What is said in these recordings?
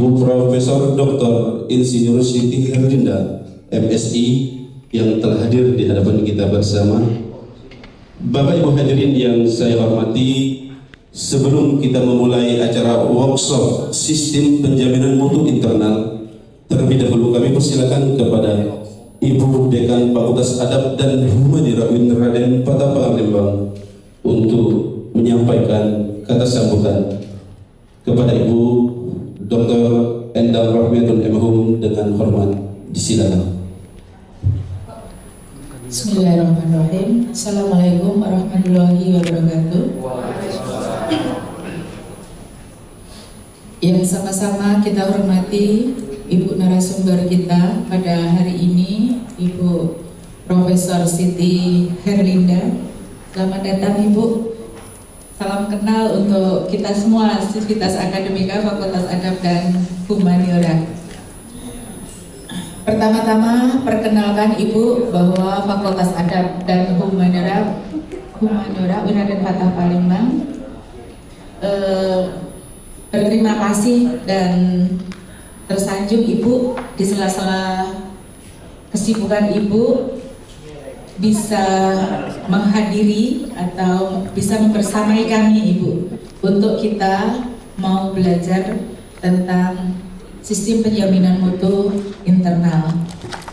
Ibu Profesor Dr. Insinyur Siti Herlinda, MSI, yang telah hadir di hadapan kita bersama. Bapak Ibu hadirin yang saya hormati, sebelum kita memulai acara workshop sistem penjaminan mutu internal, terlebih dahulu kami persilakan kepada Ibu Dekan Fakultas Adab dan Humanira UIN Raden Patapa Lembang untuk menyampaikan kata sambutan. Kepada Ibu Dr. Endang Rahmiatun M.Hum dengan hormat disilakan. Bismillahirrahmanirrahim. Assalamualaikum warahmatullahi wabarakatuh. Yang sama-sama kita hormati Ibu narasumber kita pada hari ini, Ibu Profesor Siti Herlinda. Selamat datang Ibu. Salam kenal untuk kita semua, Sivitas Akademika Fakultas Adab dan Humaniora. Pertama-tama perkenalkan Ibu bahwa Fakultas Adab dan Humaniora UIN Raden Patapa Palembang berterima kasih dan tersanjung Ibu di sela-sela kesibukan Ibu bisa menghadiri atau bisa membersamai kami Ibu untuk kita mau belajar tentang sistem penjaminan mutu internal.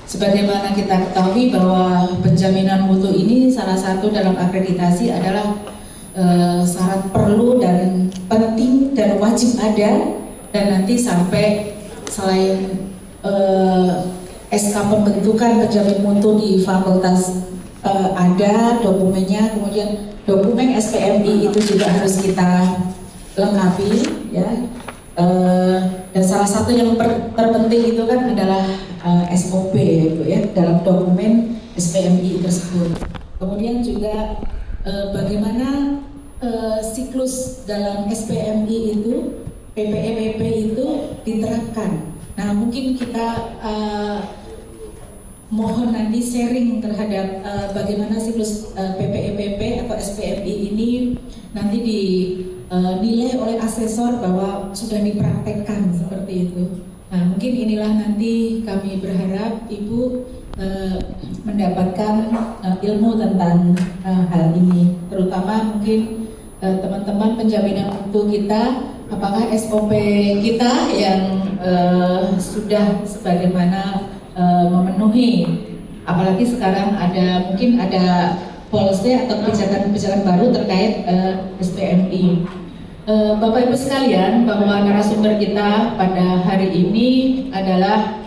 Sebagaimana kita ketahui bahwa penjaminan mutu ini salah satu dalam akreditasi adalah syarat perlu dan penting dan wajib ada, dan nanti sampai selain SK pembentukan penjamin mutu di fakultas ada dokumennya, kemudian dokumen SPMI itu juga harus kita lengkapi ya. Dan salah satu yang terpenting itu kan adalah SOP itu ya dalam dokumen SPMI tersebut. Kemudian juga bagaimana siklus dalam SPMI itu, PPEPP itu diterapkan. Nah mungkin kita mohon nanti sharing terhadap bagaimana siklus PPEPP atau SPMI ini nanti dinilai oleh asesor bahwa sudah dipraktekkan seperti itu. Nah mungkin inilah nanti kami berharap Ibu mendapatkan ilmu tentang hal ini, terutama mungkin teman-teman penjaminan mutu kita, apakah SOP kita yang sudah sebagaimana memenuhi, apalagi sekarang mungkin ada policy atau kebijakan baru terkait SPMI. Bapak Ibu sekalian, bahwa narasumber kita pada hari ini adalah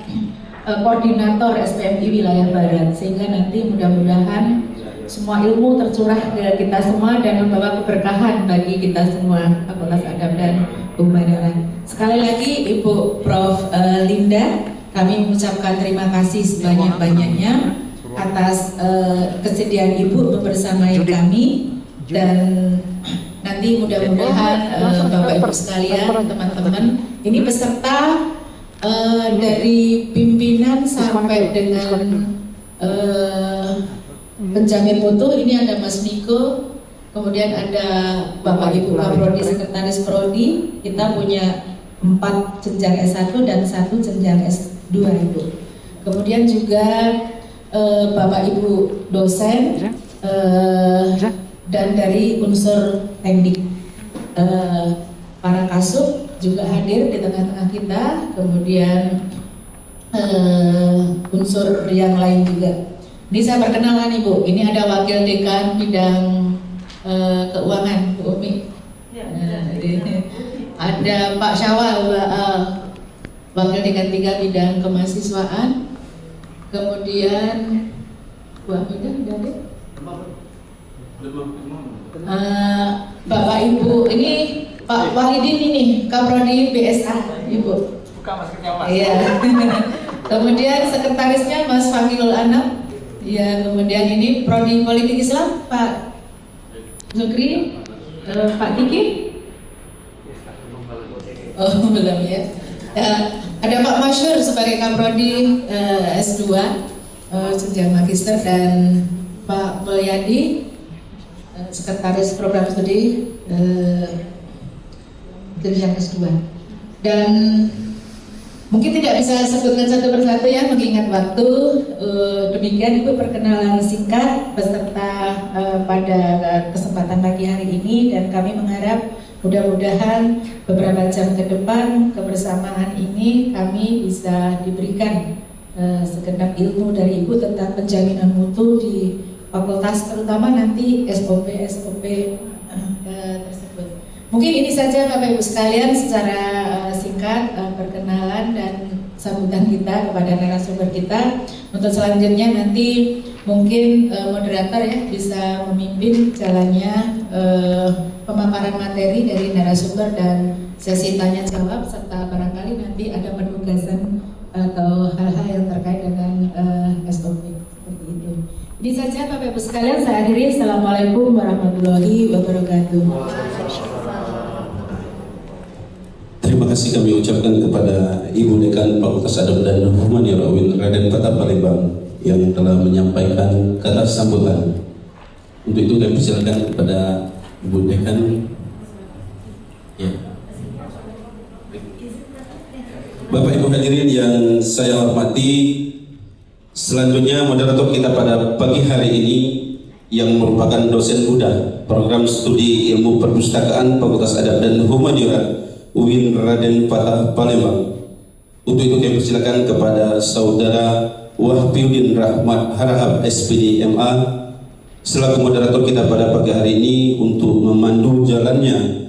koordinator SPMI wilayah Barat, sehingga nanti mudah-mudahan semua ilmu tercurah ke kita semua dan membawa keberkahan bagi kita semua Fakultas Adab dan Humaniora. Sekali lagi Ibu Prof Linda, kami mengucapkan terima kasih sebanyak-banyaknya atas kesediaan Ibu membersamai kami, dan nanti mudah-mudahan Bapak Ibu sekalian, teman-teman, ini peserta dari pimpinan sampai dengan penjamin mutu. Ini ada Mas Niko, kemudian ada Bapak Ibu Kaprodi, Sekretaris Prodi. Kita punya 4 jenjang S1 dan 1 jenjang S2 Ibu. Kemudian juga Bapak Ibu dosen dan dari unsur teknik, para kasub juga hadir di tengah-tengah kita. Kemudian unsur yang lain juga. Ini saya perkenalkan Ibu, ini ada Wakil Dekan Bidang Keuangan Bu Umi. Ada Pak Syawal, Wakil Dekan 3 Bidang Kemahasiswaan. Kemudian Bu Amidah ada? Bapak Ibu, ini Pak Wahidin ini Kaprodi BSA Ibu. Buka maskernya Mas. Iya. Kemudian sekretarisnya Mas Fakilul Anam. Ya, kemudian ini Prodi Politik Islam Pak Zukri, Pak Kiki. Oh belum ya. Ada Pak Masyur sebagai Kaprodi S2 jenjang magister, dan Pak Mulyadi sekretaris program studi jenjang S2. Dan Mungkin tidak bisa sebutkan satu persatu ya, mengingat waktu. Demikian Ibu perkenalan singkat peserta pada kesempatan pagi hari ini, dan kami mengharap mudah-mudahan beberapa jam ke depan kebersamaan ini kami bisa diberikan segenap ilmu dari Ibu tentang penjaminan mutu di fakultas, terutama nanti SOP tersebut. Mungkin ini saja Bapak Ibu sekalian secara singkat perkenalan dan sambutan kita kepada narasumber kita. Untuk selanjutnya nanti mungkin moderator ya bisa memimpin jalannya pemaparan materi dari narasumber dan sesi tanya jawab, serta barangkali nanti ada penugasan atau hal-hal yang terkait dengan SOP seperti itu. Ini saja Bapak Ibu sekalian, saya akhiri. Assalamualaikum warahmatullahi wabarakatuh. Terima kasih kami ucapkan kepada Ibu Dekan Fakultas Adab dan Humaniora UIN Raden Fatah Palembang yang telah menyampaikan kata sambutan. Untuk itu kami persilakan kepada Ibu Dekan. Ya. Bapak Ibu hadirin yang saya hormati, selanjutnya moderator kita pada pagi hari ini yang merupakan dosen muda program studi ilmu perpustakaan Fakultas Adab dan Humaniora UIN Raden Fatah Palembang. Untuk itu kami persilakan kepada Saudara Wahpiudin Rahmat Harahap SPD MA selaku moderator kita pada pagi hari ini untuk memandu jalannya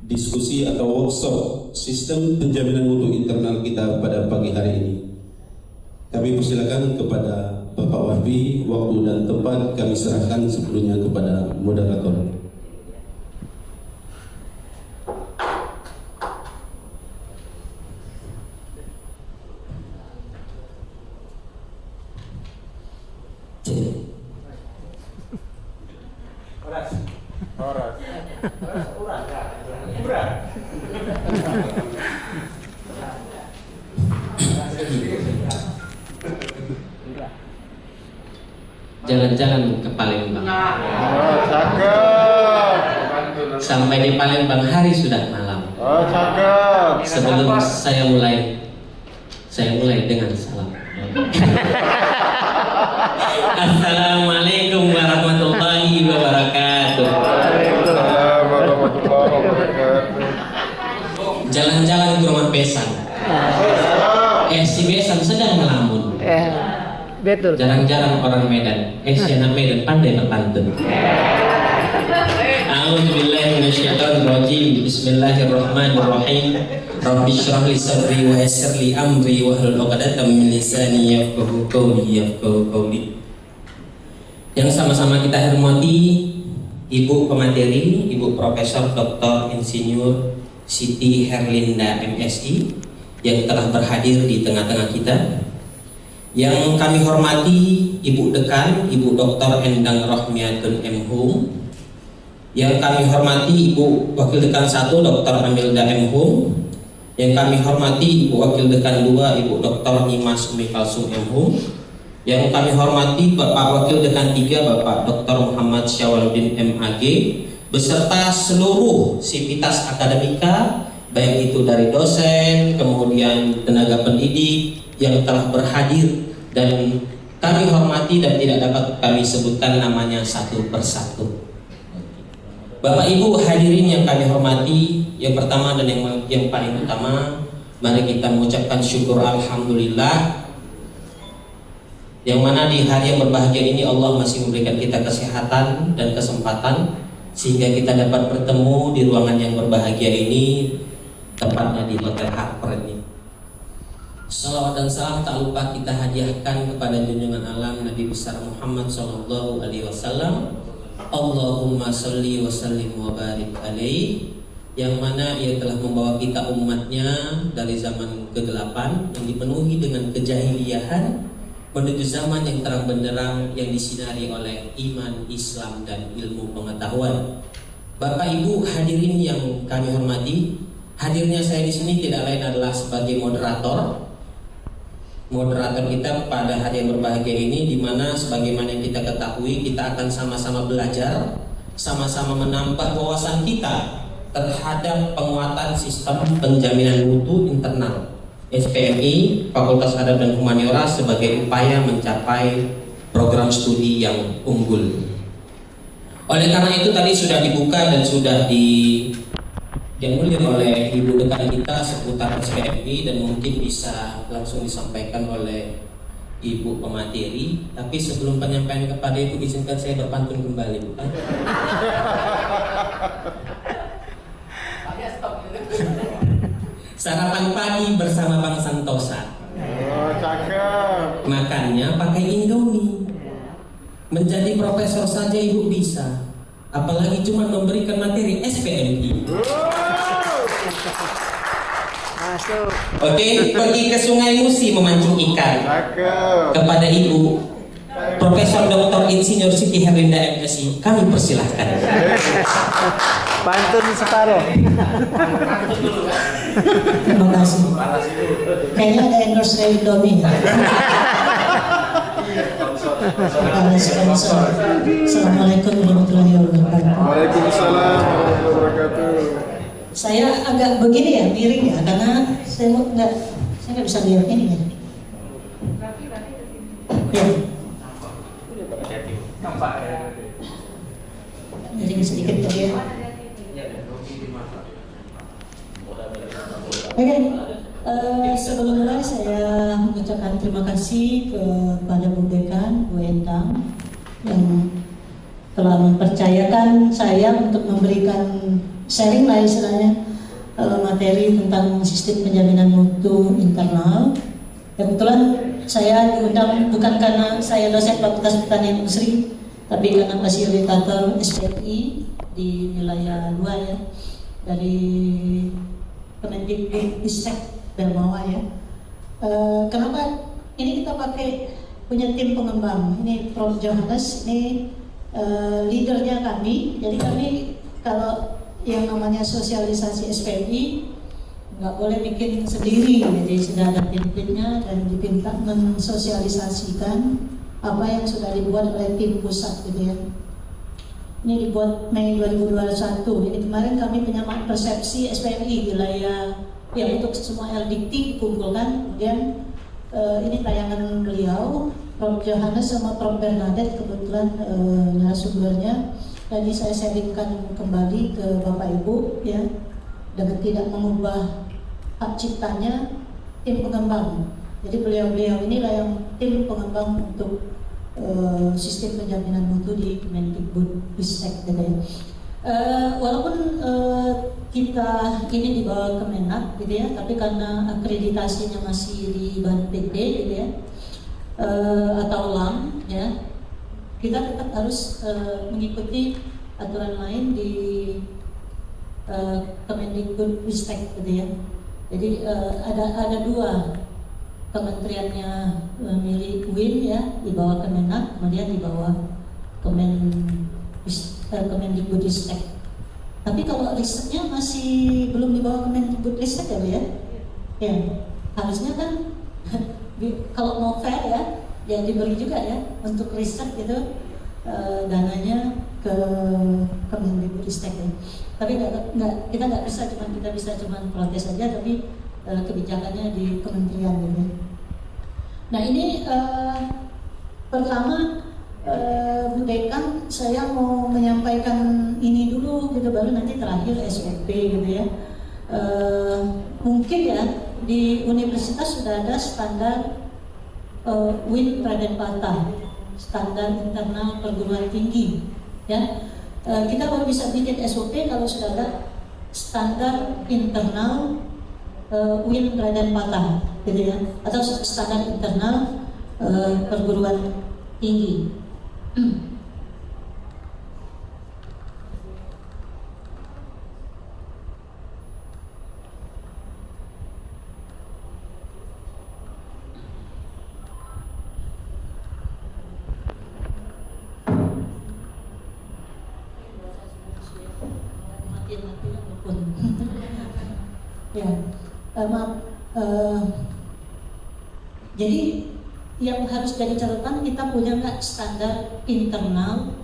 diskusi atau workshop sistem penjaminan mutu internal kita pada pagi hari ini. Kami persilakan kepada Bapak Wahbi, waktu dan tempat kami serahkan sebelumnya kepada moderator. Jalan-jalan ke Palembang. Sampai di Palembang hari sudah malam. Sebelum saya mulai dengan salam. Assalamualaikum warahmatullahi wabarakatuh. Jalan-jalan ke rumah Besan. Si Besan sedang melamun. Betul. Jarang-jarang orang Medan, anak Medan pandai berpantun. A'udzubillahi minasyaitonirrajim. Bismillahirrahmanirrahim. Rabbi shrah li sadri wa yassir li amri wahlul 'uqdatam min lisani yafqahu qawli. Yang sama-sama kita hormati Ibu pemateri, Ibu Profesor Dr. Insinyur Siti Herlinda MSI yang telah berhadir di tengah-tengah kita. Yang kami hormati Ibu Dekan, Ibu Dr. Endang Rohmiatun M. Hum. Yang kami hormati Ibu Wakil Dekan 1 Dr. Amilda M. Hum. Yang kami hormati Ibu Wakil Dekan 2 Ibu Dr. Nimas Umi Kalsum M. Hum. Yang kami hormati Bapak Wakil Dekan 3 Bapak Dr. Muhammad Syawaludin MAG beserta seluruh sivitas akademika, baik itu dari dosen, kemudian tenaga pendidik yang telah berhadir dan kami hormati dan tidak dapat kami sebutkan namanya satu persatu. Bapak Ibu hadirin yang kami hormati, yang pertama dan yang paling utama, mari kita mengucapkan syukur alhamdulillah, yang mana di hari yang berbahagia ini Allah masih memberikan kita kesehatan dan kesempatan sehingga kita dapat bertemu di ruangan yang berbahagia ini, tepatnya di Hotel Harper ini. Salawat dan salam tak lupa kita hadiahkan kepada junjungan alam Nabi besar Muhammad Sallallahu Alaihi Wasallam. Allahumma salli wa sallim wa barik alaihi, yang mana ia telah membawa kita umatnya dari zaman kegelapan yang dipenuhi dengan kejahiliahan menuju zaman yang terang benderang yang disinari oleh iman, Islam dan ilmu pengetahuan. Bapak Ibu hadirin yang kami hormati, hadirnya saya di sini tidak lain adalah sebagai moderator kita pada hari yang berbahagia ini, di mana sebagaimana yang kita ketahui kita akan sama-sama belajar, sama-sama menambah wawasan kita terhadap penguatan sistem penjaminan mutu internal SPMI Fakultas Adab dan Humaniora sebagai upaya mencapai program studi yang unggul. Oleh karena itu tadi sudah dibuka dan sudah dianulir oleh ibu dekan kita seputar SPMI dan mungkin bisa langsung disampaikan oleh ibu pemateri. Tapi sebelum penyampaian kepada ibu, izinkan saya berpantun kembali, bukan? Sarapan pagi bersama Bang Santosa. Oh, cakep. Makannya pakai Indomie. Menjadi profesor saja ibu bisa, apalagi cuma memberikan materi SPMI. Masuk. Oke, pergi ke Sungai Musi memancing ikan. Cakep. Kepada ibu Profesor Dr. Insinyur Siti Herlinda MSI, kami persilahkan. Pantun separuh. Terima kasih. Kayaknya ada endorse dari Indomie. Assalamualaikum warahmatullahi wabarakatuh. Waalaikumsalam warahmatullahi wabarakatuh. Saya agak begini ya, miring ya, karena saya nggak bisa lihat ini ya. Ya. Miring sedikit tadi ya. Oke, sebelum mulai saya mengucapkan terima kasih kepada Bu Dekan, Bu Endang yang telah mempercayakan saya untuk memberikan sharing lah istilahnya materi tentang sistem penjaminan mutu internal. Kebetulan saya diundang bukan karena saya dosen Fakultas Pertanian Industri, tapi karena fasilitator SPMI di wilayah 2 ya, dari Kemendikbudristek Belmawa ya. Kenapa ini kita pakai punya tim pengembang? Ini Prof Johannes, ini leadernya kami. Jadi kami kalau yang namanya sosialisasi SPMI nggak boleh bikin sendiri. Jadi sudah ada template-nya dan diminta mensosialisasikan apa yang sudah dibuat oleh tim pusat gitu ya. Ini dibuat Mei 2021. Jadi kemarin kami penyamaan persepsi SPMI wilayah yang untuk semua LDT dikumpulkan. Kemudian ini tayangan beliau, Prof Johannes sama Prof Bernadette kebetulan narasumbernya. Tadi saya sharingkan kembali ke Bapak Ibu ya, dengan tidak mengubah hak ciptanya tim pengembang. Jadi beliau-beliau inilah yang tim pengembang untuk sistem penjaminan mutu di Kemendikbudristek gitu ya. Walaupun kita ini di bawah Kemenak gitu ya, tapi karena akreditasinya masih di BANPT gitu ya, atau LAM ya, kita tetap harus mengikuti aturan lain di Kemendikbudristek gitu ya. Jadi ada 2 kementeriannya milik WIN ya, di bawah Kemenak, kemudian di bawah Kemendikbudristek. Tapi kalau risetnya masih belum di bawah Kemendikbudristek ya Bu ya? Ya, harusnya kan kalau mau fair ya diberi juga ya untuk riset gitu dananya ke Kemendikbudristek ya. Tapi kita nggak bisa cuma protes saja, tapi kebijakannya di kementerian gitu. Nah ini pertama Bu Dekan, saya mau menyampaikan ini dulu gitu, baru nanti terakhir SOP gitu ya. Mungkin ya di universitas sudah ada standar WIN Raden Patah, standar internal perguruan tinggi ya. Kita baru bisa bikin SOP kalau sudah ada standar internal WIN Raden Patah gitu ya, atau standar internal perguruan tinggi. Ya, maaf. Jadi yang harus jadi catatan, kita punya nggak standar internal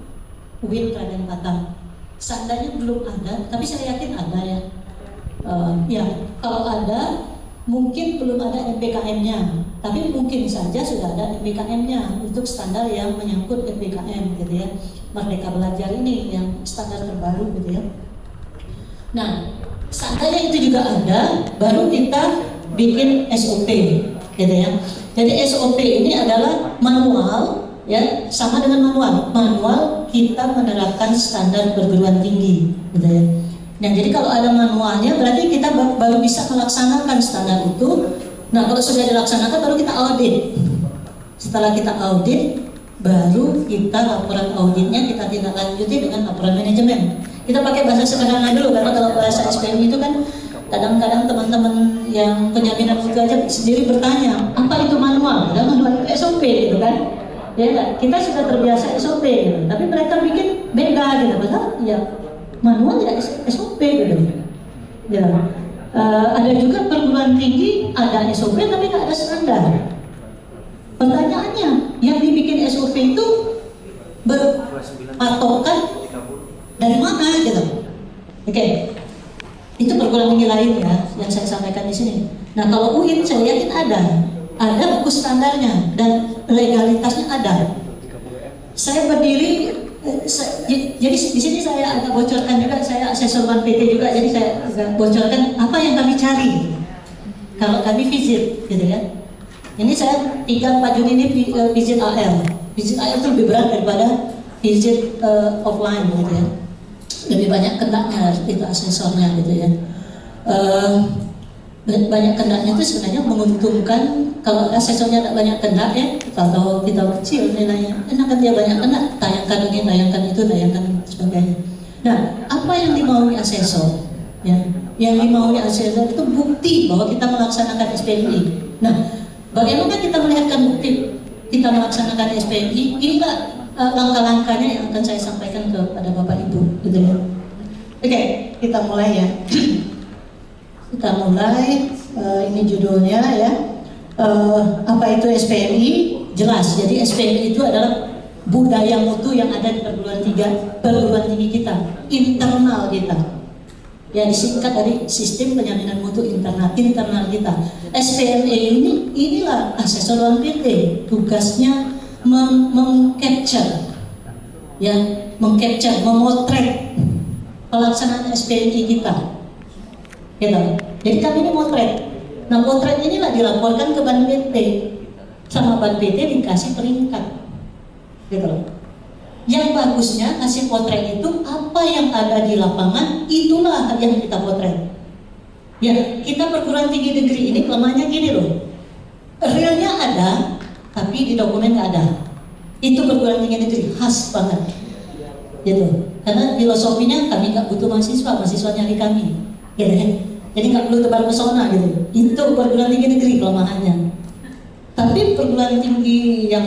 WIN Raden Patah? Seandainya belum ada, tapi saya yakin ada ya. Ya, kalau ada Mungkin belum ada MBKM-nya, tapi mungkin saja sudah ada MBKM-nya untuk standar yang menyangkut MBKM gitu ya. Merdeka Belajar ini yang standar terbaru gitu ya. Nah, seandainya itu juga ada, baru kita bikin SOP gitu ya. Jadi SOP ini adalah manual ya, sama dengan manual kita menerapkan standar perguruan tinggi gitu ya. Nah, jadi kalau ada manualnya berarti kita baru bisa melaksanakan standar itu. Nah, kalau sudah dilaksanakan baru kita audit. Setelah kita audit, baru kita laporan auditnya kita tindak lanjuti dengan laporan manajemen. Kita pakai bahasa sederhana dulu, karena kalau bahasa SPM itu kan kadang-kadang teman-teman yang penjaminan mutu aja sendiri bertanya, apa itu manual? Padahal manual itu SOP gitu kan? Ya, kita sudah terbiasa SOP gitu. Tapi mereka bikin beda gitu, padahal ya manual tidak SOP gitu. Ya, ada juga perguruan tinggi ada SOP tapi nggak ada standar. Pertanyaannya, yang dibikin SOP itu berpatokan dari mana gitu? Oke, itu perguruan tinggi lain ya yang saya sampaikan di sini. Nah, kalau UIN saya yakin ada buku standarnya dan legalitasnya ada. Saya berdiri. Jadi di sini saya agak bocorkan juga, saya asesor Ban PT juga, jadi saya agak bocorkan apa yang kami cari kalau kami visit gitu ya. Ini saya 3-4 Juni ini visit AL. Visit AL itu lebih berat daripada visit offline gitu ya. Lebih banyak kendaknya itu asesornya gitu ya. Banyak kendaknya itu sebenarnya menguntungkan. Kalau asesornya tidak banyak kendak ya, kalau kita kecil nilainya, enakan dia banyak kendak, tayangkan ini, tayangkan itu, tayangkan sebagainya. Nah, apa yang dimaui asesor? Ya, yang dimaui asesor itu bukti bahwa kita melaksanakan SPMI. Nah, bagaimana kita melihatkan bukti kita melaksanakan SPMI? Inilah langkah-langkahnya yang akan saya sampaikan kepada Bapak Ibu, gitu ya. Oke, kita mulai ya. Kita mulai. Ini judulnya ya. Apa itu SPMI? Jelas. Jadi SPMI itu adalah budaya mutu yang ada di perguruan tinggi kita, internal kita. Ya, disingkat dari sistem penjaminan mutu internal kita. SPMI inilah asesor Ban PT. Tugasnya mengcapture, ya, memotret pelaksanaan SPMI kita. Gitu. Jadi kami ini motret. Nah, potret inilah dilaporkan ke Ban PT, sama Ban PT dikasih peringkat, gitu loh. Yang bagusnya kasih potret itu apa yang ada di lapangan, itulah yang kita potret. Ya, kita perguruan tinggi negeri ini kelemahannya gini loh, realnya ada, tapi di dokumen nggak ada. Itu perguruan tinggi negeri khas banget, gitu. Karena filosofinya kami nggak butuh mahasiswa nyari kami, gitu kan. Jadi nggak perlu tebar pesona gitu. Itu perguruan tinggi negeri kelemahannya. Tapi perguruan tinggi yang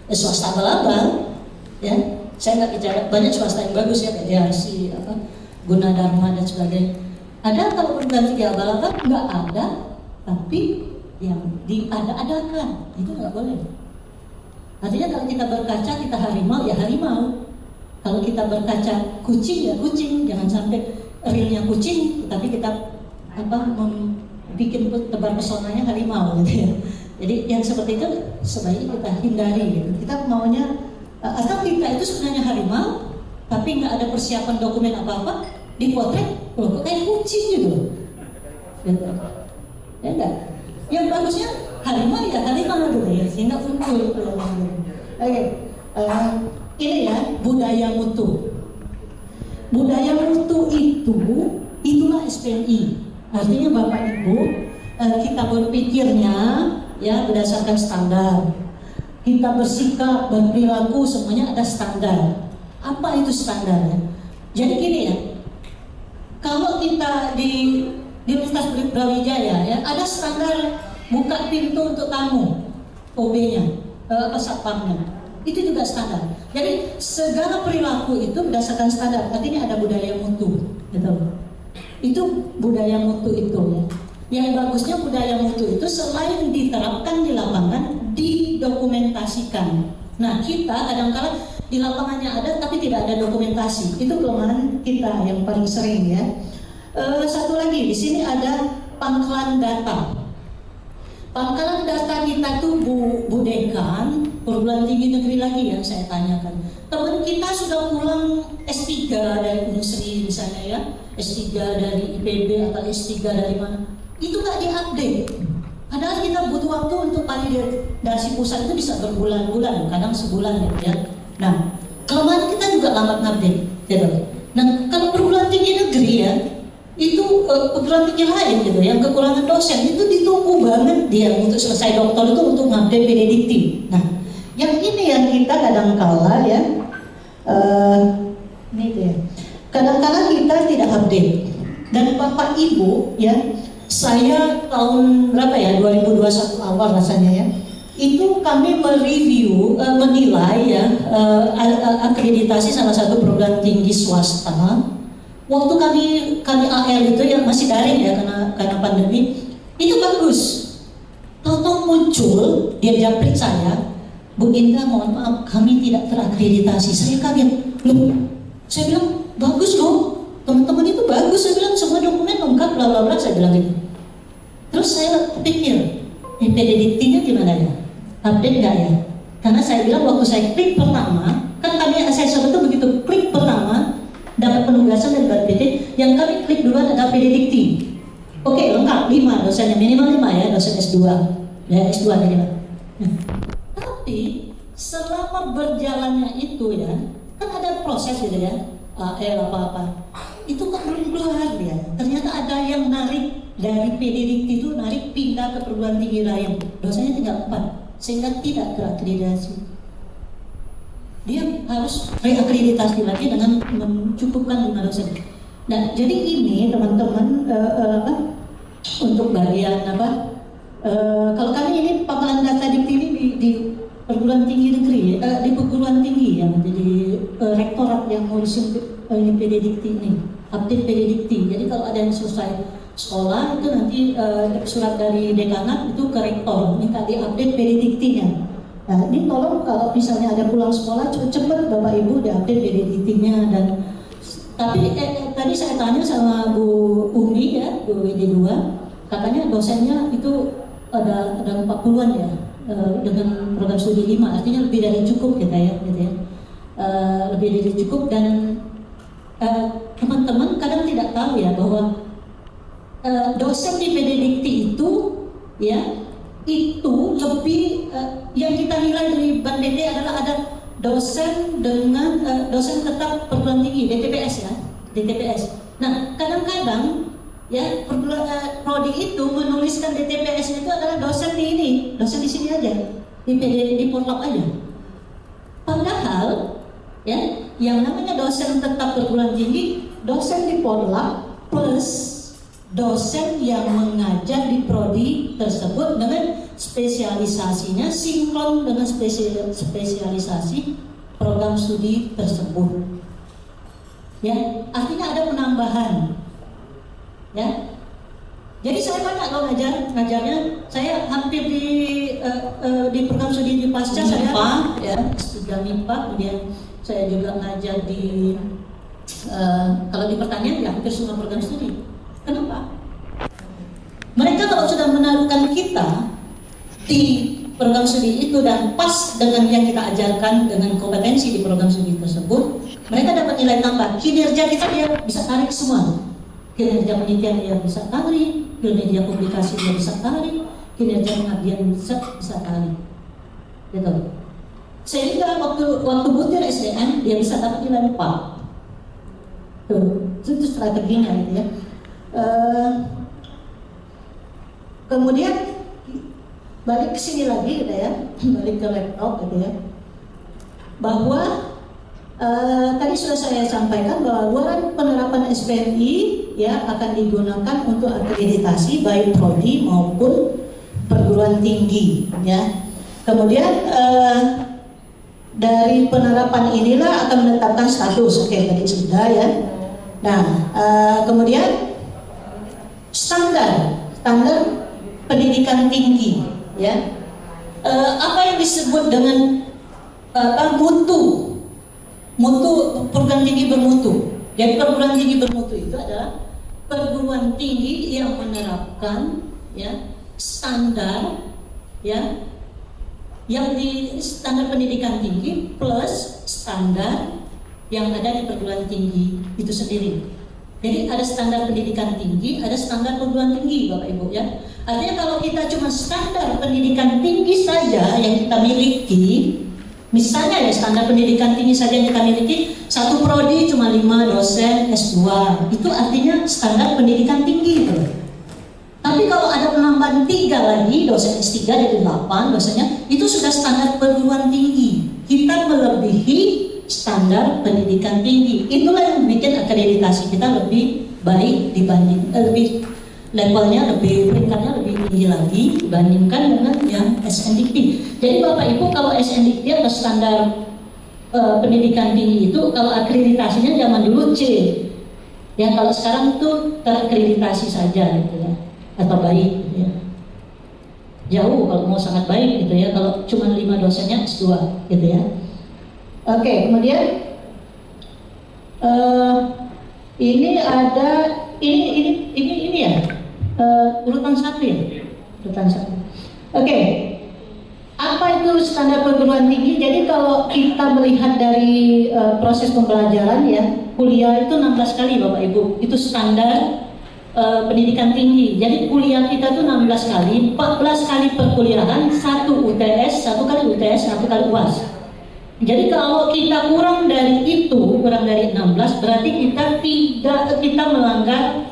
swasta abal-abal, ya, saya nggak bicara banyak swasta yang bagus ya, kayak DRC, Gunadarma dan sebagainya. Ada kalau perguruan tinggi abal-abal nggak ada, tapi yang diada-adakan itu nggak boleh. Artinya kalau kita berkaca kita harimau ya harimau. Kalau kita berkaca kucing ya kucing, jangan sampai realnya kucing, tapi kita bikin tebar pesonanya harimau gitu ya. Jadi yang seperti itu sebaiknya kita hindari gitu. Kita maunya atau kita itu sebenarnya harimau, tapi nggak ada persiapan dokumen apa-apa, dipotret, loh kok kayak kucing gitu. Gitu. Ya enggak? Yang bagusnya harimau ya harimau gitu ya, sehingga unggul. Oke. Ini ya budaya mutu. Budaya mutu itulah SPMI. Artinya Bapak Ibu, kita berpikirnya ya berdasarkan standar. Kita bersikap, berperilaku semuanya ada standar. Apa itu standarnya? Jadi gini ya, kalau kita di Universitas Brawijaya ya ada standar buka pintu untuk tamu, OB-nya, satpamnya. Itu juga standar. Jadi segala perilaku itu berdasarkan standar. Artinya ada budaya mutu, gitu. Itu budaya mutu itu ya. Yang bagusnya budaya mutu itu selain diterapkan di lapangan, didokumentasikan. Nah, kita kadang-kadang di lapangannya ada tapi tidak ada dokumentasi. Itu kelemahan kita yang paling sering ya. Satu lagi di sini ada pangkalan data. Pangkalan data kita tuh Bu Dekan, perguruan tinggi negeri lagi yang saya tanyakan. Teman kita sudah pulang S3 dari Unsri misalnya ya, S3 dari IPB atau S3 dari mana, itu nggak diupdate. Padahal kita butuh waktu untuk validasi pusat itu bisa berbulan-bulan, kadang sebulan gitu ya. Nah, kelemahan kita juga lambat update, gitu. Nah, kalau perguruan tinggi negeri ya, itu perguruan tinggi lain gitu, yang kekurangan dosen itu ditunggu banget dia untuk selesai doktor itu untuk ngupdate PDDikti. Nah, yang ini yang kita kadang-kala ya, ini dia, kadang-kala kita tidak update. Dan Bapak Ibu ya, saya tahun berapa ya, 2021 awal rasanya ya, itu kami mereview, menilai ya, akreditasi salah satu perguruan tinggi swasta. Waktu kami AL itu yang masih daring ya karena pandemi, itu bagus. Tahu-tahu muncul dia japrik saya, Bu Indah mohon maaf kami tidak terakreditasi. Saya kaget, loh, saya bilang bagus loh, teman-teman itu bagus. Saya bilang semua dokumen lengkap, bla bla bla, saya bilang gitu. Terus saya pikir, PDDiktinya gimana ya? Update nggak ya? Karena saya bilang waktu saya klik pertama, kan kami asesor itu begitu klik pertama dapat penugasan dari BPT, yang kami klik duluan adalah PDDikti. Oke, lengkap 5 dosennya, minimal 5 ya, dosen S2 ya, S2 minimal. Tapi selama berjalannya itu ya, kan ada proses gitu ya, apa-apa itu kan belum keluar ya. Ternyata ada yang narik dari PDDikti itu, narik pindah ke perguruan tinggi lain, dosennya tinggal 4 sehingga tidak terakreditasi. Dia harus reakreditasi lagi dengan mencukupkan 5 dosen. Nah, jadi ini teman-teman untuk bagian apa? Kalau kami ini pangkalan data dikti ini di perguruan tinggi negeri, di perguruan tinggi yang jadi rektorat yang ngurusin PDDikti ini, update PDDikti. Jadi kalau ada yang selesai sekolah itu nanti surat dari dekanat itu ke rektor minta diupdate PDDiktinya. Nah, ini tolong kalau misalnya ada pulang sekolah cepat Bapak Ibu diupdate PDDiktinya. Dan tapi tadi saya tanya sama Bu Umi ya, Bu WD2, katanya dosennya itu ada 40-an ya, dengan program studi 5, artinya lebih dari cukup gitu ya. Lebih dari cukup. Dan teman-teman kadang tidak tahu ya bahwa dosen di PDDikti itu ya, itu lebih yang kita nilai dari BAN-BT adalah ada dosen dengan dosen tetap perguruan tinggi DTPS ya, DTPS. Nah, kadang-kadang ya prodi itu menuliskan DTPS itu adalah dosen di ini, dosen di sini aja, di Portlab aja. Padahal ya, yang namanya dosen tetap perguruan tinggi, dosen di Portlab plus dosen yang mengajar di prodi tersebut dengan spesialisasinya sinkron dengan spesialisasi program studi tersebut. Ya, artinya ada penambahan. Ya. Jadi saya banyak kalau ngajarnya, saya hampir di program studi di pasca saya ya, sudah MIPA, kemudian saya juga ngajar di kalau di pertanian ya hampir semua program studi. Kenapa? Mereka kalau sudah menaruhkan kita di program studi itu dan pas dengan yang kita ajarkan dengan kompetensi di program studi tersebut, mereka dapat nilai tambah. Kinerja kita dia bisa tarik semua. Kinerja penelitian dia bisa tarik, kinerja publikasi dia bisa tarik, kinerja pengabdian bisa tarik. Gitu. Sehingga waktu butir SDM dia bisa dapat nilai 4. Tuh, itu strateginya gitu ya. Kemudian balik ke sini lagi gitu ya, balik ke laptop gitu ya, bahwa tadi sudah saya sampaikan bahwa luaran penerapan SPMI ya akan digunakan untuk akreditasi baik prodi maupun perguruan tinggi ya. Kemudian dari penerapan inilah akan menetapkan status, oke tadi sudah ya. Nah kemudian standar pendidikan tinggi ya, apa yang disebut dengan mutu perguruan tinggi bermutu. Jadi perguruan tinggi bermutu itu adalah perguruan tinggi yang menerapkan ya standar ya yang di standar pendidikan tinggi plus standar yang ada di perguruan tinggi itu sendiri. Jadi ada standar pendidikan tinggi, ada standar perguruan tinggi, Bapak Ibu ya. Artinya kalau kita cuma standar pendidikan tinggi saja yang kita miliki, misalnya ya standar pendidikan tinggi saja yang kita miliki, satu prodi cuma 5 dosen S2, itu artinya standar pendidikan tinggi itu. Tapi kalau ada penambahan 3 lagi, dosen S3 jadi 8 dosennya, itu sudah standar perguruan tinggi. Kita melebihi standar pendidikan tinggi. Itulah yang bikin akreditasi kita lebih baik dibanding lebih levelnya, lebih peringkatnya lebih tinggi lagi dibandingkan dengan yang SNDP. Jadi Bapak Ibu, kalau SNDP atau standar pendidikan tinggi itu kalau akreditasinya zaman dulu C. Ya kalau sekarang itu terakreditasi saja gitu ya, atau baik gitu ya. Jauh kalau mau sangat baik gitu ya, kalau cuma 5 dosennya S2 gitu ya. Oke, kemudian ini ada ini ya urutan 1 ya, urutan 1. Oke, apa itu standar perguruan tinggi? Jadi kalau kita melihat dari proses pembelajaran ya, kuliah itu 16 kali Bapak Ibu, itu standar pendidikan tinggi. Jadi kuliah kita tuh 16 kali, 14 kali perkuliahan, 1 UTS, 1 kali UTS, 1 kali UAS. Jadi kalau kita kurang dari itu, kurang dari 16, berarti kita melanggar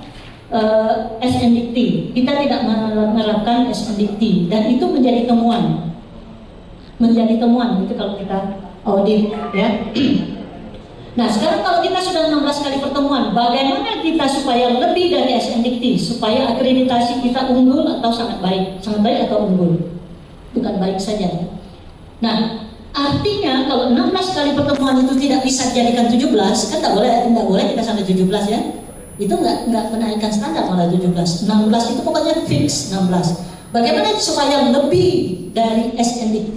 SNDT. Kita tidak menerapkan SNDT dan itu menjadi temuan. Menjadi temuan itu kalau kita audit ya. Nah, sekarang kalau kita sudah 16 kali pertemuan, bagaimana kita supaya lebih dari SNDT, supaya akreditasi kita unggul atau sangat baik atau unggul? Bukan baik saja. Nah, artinya kalau 16 kali pertemuan itu tidak bisa dijadikan 17, kan nggak boleh kita sampai 17 ya. Itu nggak menaikkan standar malah 17. 16 itu pokoknya fix 16. Bagaimana supaya lebih dari SNDT?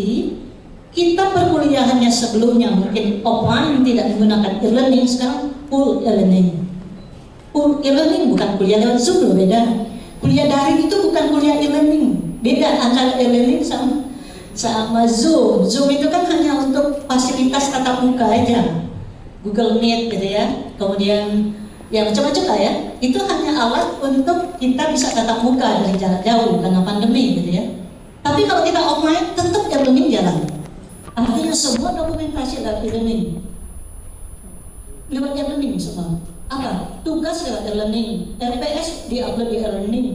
Kita perkuliahannya sebelumnya mungkin offline tidak menggunakan e-learning, sekarang full e-learning. Full e-learning bukan kuliah lewat Zoom loh, beda. Kuliah daring itu bukan kuliah e-learning, beda antara e-learning sama Zoom. Zoom itu kan hanya untuk fasilitas tatap muka aja, Google Meet gitu ya. Kemudian ya macam-macam lah ya. Itu hanya alat untuk kita bisa tatap muka dari jarak jauh karena pandemi gitu ya. Tapi kalau kita offline tetap e-learning jalan. Artinya semua dokumentasi adalah e-learning. Lewat e-learning semua. Apa? Tugas lewat e-learning, RPS di-upload di e-learning,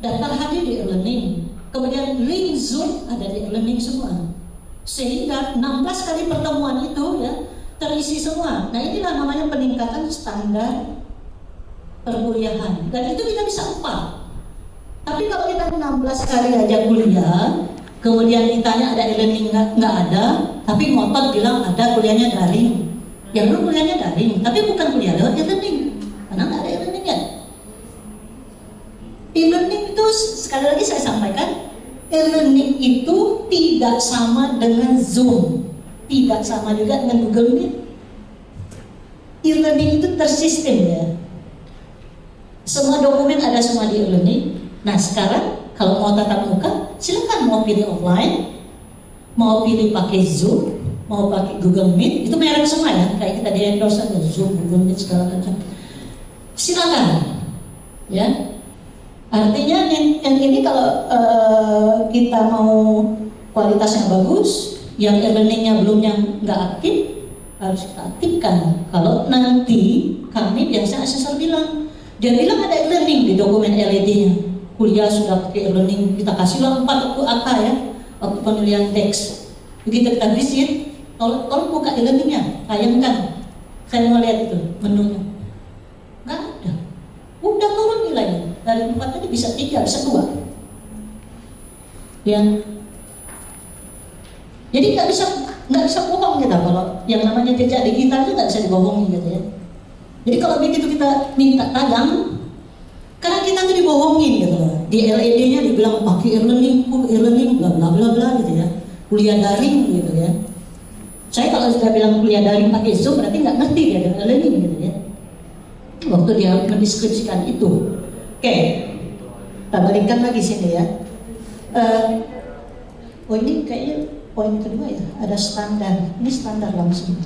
daftar hadir di e-learning. Kemudian link Zoom ada di e-learning semua. Sehingga 16 kali pertemuan itu ya terisi semua. Nah, inilah namanya peningkatan standar perkuliahan. Dan itu kita bisa upah. Tapi kalau kita 16 kali aja kuliah, kemudian ditanya ada e-learning nggak ada, tapi ngotot bilang ada, kuliahnya daring. Ya belum, kuliahnya daring, tapi bukan kuliah lewat e-learning, karena nggak ada e-learning ya. E-learning itu sekali lagi saya sampaikan, e-learning itu tidak sama dengan Zoom, tidak sama juga dengan Google Meet. E-learning itu tersistem ya. Semua dokumen ada semua di e-learning. Nah sekarang kalau mau tatap muka, silakan mau pilih offline, mau pilih pakai Zoom, mau pakai Google Meet, itu merek semua ya, kayak kita di endorse ada Zoom, Google Meet segala macam. Silakan, ya. Artinya yang ini kalau kita mau kualitasnya bagus, yang e-learningnya belum yang nggak aktif, harus kita aktifkan. Kalau nanti kami biasa asesor bilang, dia bilang ada e-learning di dokumen LED-nya. Kuliah sudah pakai e-learning, kita kasihlah 4 waktu AK ya, waktu pemilihan teks. Begitu kita visit, tolong buka e-learningnya, tayangkan. Saya mau lihat itu menunya. Nggak ada. Udah turun nilainya. Dari 4 tadi bisa 3, bisa 2. Ya. Jadi nggak bisa bohong kita kalau yang namanya jejak digital itu nggak bisa dibohongi gitu ya. Jadi kalau begitu kita minta tagang, karena kita tuh dibohongin gitu loh. Di LED-nya dibilang pakai e-learning, bla bla bla bla gitu ya. Kuliah daring gitu ya. Saya kalau sudah bilang kuliah daring pakai Zoom berarti nggak ngerti ya dengan e-learning gitu ya. Loh, waktu dia mendeskripsikan itu. Oke, kita balikan lagi sini ya. Oh ini kayaknya poin kedua ya, ada standar. Ini standar langsung.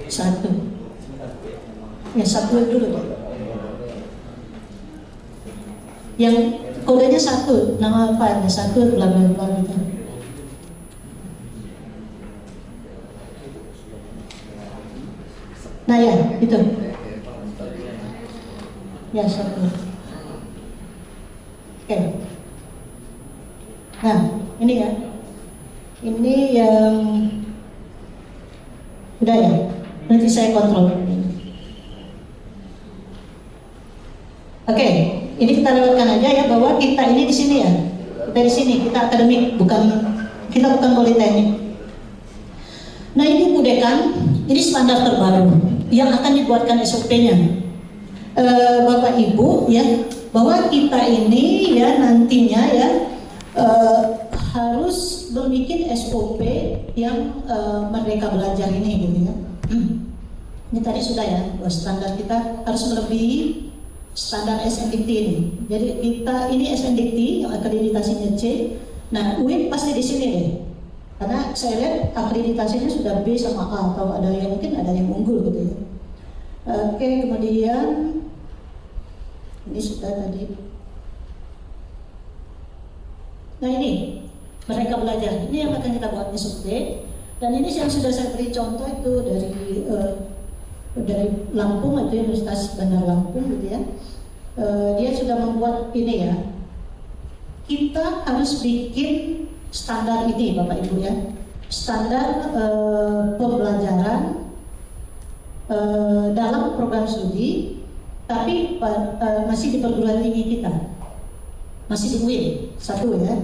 Satu. Ya satu dulu deh. Yang kodenya satu, nama apa? Ada satu, bla bla bla gitu. Nah ya, itu. Ya satu. Oke. Nah, ini ya. Ini yang udah ya. Nanti saya kontrol. Oke, ini kita lewatkan aja ya bahwa kita ini di sini ya. Kita di sini, kita akademik, kita bukan politeknik. Nah, ini Budekan, ini standar terbaru yang akan dibuatkan SOP-nya. Bapak Ibu ya, bahwa kita ini ya nantinya ya harus membuat SOP yang Merdeka Belajar ini gitu ya. Ini tadi sudah ya, bahwa standar kita harus melebihi standar SNDikT ini. Jadi kita ini SNDikT yang akreditasinya C. Nah, UIN pasti di sini deh. Karena saya lihat akreditasinya sudah B sama A, atau ada yang mungkin ada yang unggul gitu ya. Oke, kemudian ini sudah tadi. Nah ini Merdeka Belajar. Ini yang akan kita buat SOP. Dan ini yang sudah saya beri contoh itu dari Lampung, itu Universitas Bandar Lampung gitu ya. Dia sudah membuat ini ya. Kita harus bikin standar ini Bapak Ibu ya. Standar pembelajaran dalam program studi, tapi masih di perguruan tinggi kita, masih di UIN satu ya.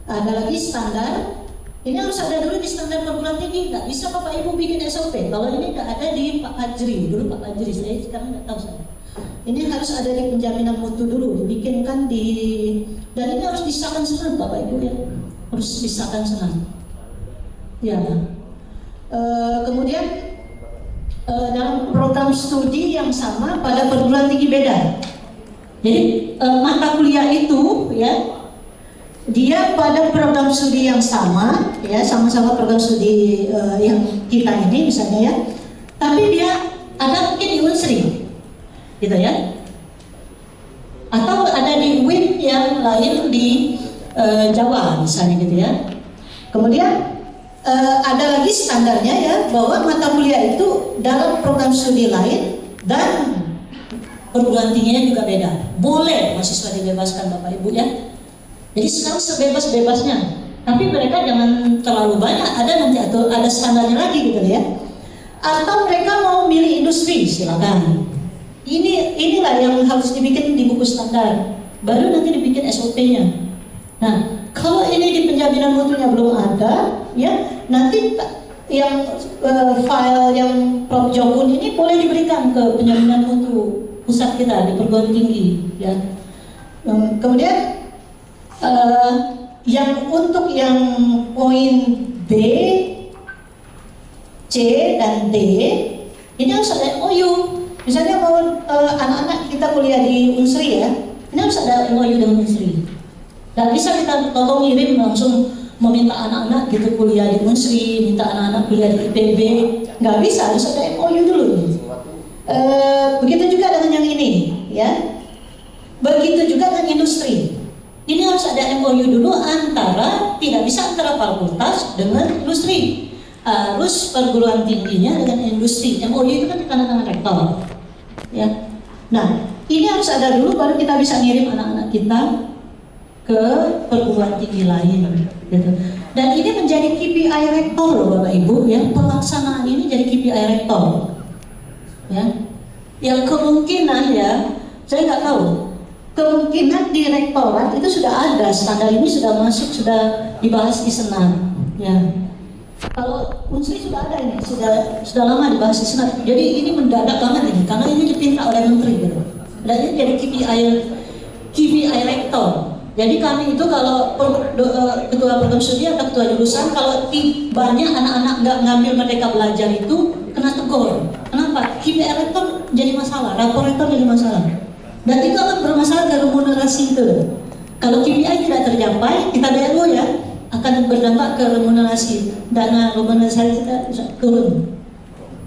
Ada lagi standar. Ini harus ada dulu di standar perguruan tinggi. Nggak bisa Bapak Ibu bikin SOP kalau ini nggak ada di Pak Fajri. Dulu Pak Fajri, saya sekarang nggak tahu saya. Ini harus ada di penjaminan mutu dulu, dibikinkan di, dan ini harus disahkan senang Bapak Ibu ya, harus disahkan senang. Ya. Kemudian dalam program studi yang sama pada perguruan tinggi beda. Jadi mata kuliah itu ya, dia pada program studi yang sama ya, sama-sama program studi yang kita ini misalnya ya, tapi dia ada mungkin di Unsri gitu ya, atau ada di UIN yang lain di Jawa misalnya gitu ya. Kemudian ada lagi standarnya ya, bahwa mata kuliah itu dalam program studi lain dan perguruan tingginya juga beda. Boleh mahasiswa dibebaskan Bapak Ibu ya. Jadi sekarang sebebas-bebasnya, tapi mereka jangan terlalu banyak, ada nanti atau ada standarnya lagi gitu ya. Atau mereka mau milih industri, silakan. Inilah yang harus dibikin di buku standar, baru nanti dibikin SOP-nya. Nah, kalau ini di penjaminan mutunya belum ada, ya nanti yang file yang Prof. Jokun ini boleh diberikan ke penjaminan mutu pusat kita di perguruan tinggi, ya. Kemudian yang untuk yang poin B, C dan D ini harus ada MOU. Misalnya mau anak-anak kita kuliah di Unsri ya, ini harus ada MOU dengan Unsri. Dan bisa kita tolong ngirim langsung meminta anak-anak gitu kuliah di Unsri, minta anak-anak kuliah di IPB, nggak bisa, harus ada MOU dulu. Begitu juga dengan yang ini, ya. Begitu juga dengan industri. Ini harus ada MOU dulu tidak bisa antara fakultas dengan industri. Harus perguruan tingginya dengan industri. MOU itu kan di tangan rektor. Ya. Nah, ini harus ada dulu baru kita bisa ngirim anak-anak kita ke perguruan tinggi lain. Gitu. Dan ini menjadi KPI rektor loh Bapak Ibu. Ya. Pelaksanaan ini jadi KPI rektor. Ya. Yang kemungkinan ya, saya nggak tahu. Kemungkinan di rektorat itu sudah ada standar ini, sudah masuk, sudah dibahas di Senat. Ya. Kalau Unsri sudah ada ini, sudah lama dibahas di Senat. Jadi ini mendadak banget ini, karena ini dipinta oleh Menteri gitu. Dan ini jadi KPI rektor. Jadi kami itu kalau ketua program studi atau ketua jurusan, kalau banyak anak-anak nggak ngambil Merdeka Belajar itu kena tegur. Kenapa? KPI masalah, rapor itu jadi masalah. Dan itu akan bermasalah ke remunerasi itu. Kalau KPI tidak tercapai, kita lihat dulu ya, akan berdampak ke remunerasi. Dana remunerasi kita bisa turun.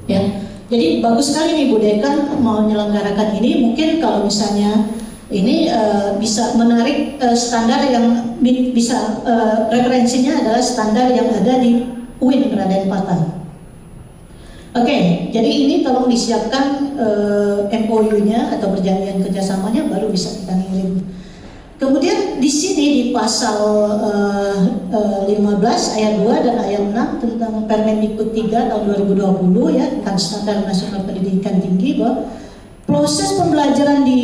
Ya, jadi bagus sekali nih Bu Dekan mau menyelenggarakan ini. Mungkin kalau misalnya ini bisa menarik standar yang bisa referensinya adalah standar yang ada di UIN Raden Patah. Oke, jadi ini tolong disiapkan MOU-nya atau perjanjian kerjasamanya baru bisa kita ngirim. Kemudian di sini di pasal 15 ayat 2 dan ayat 6 tentang Permendikbud 3 tahun 2020 ya tentang standar nasional pendidikan tinggi, bahwa proses pembelajaran di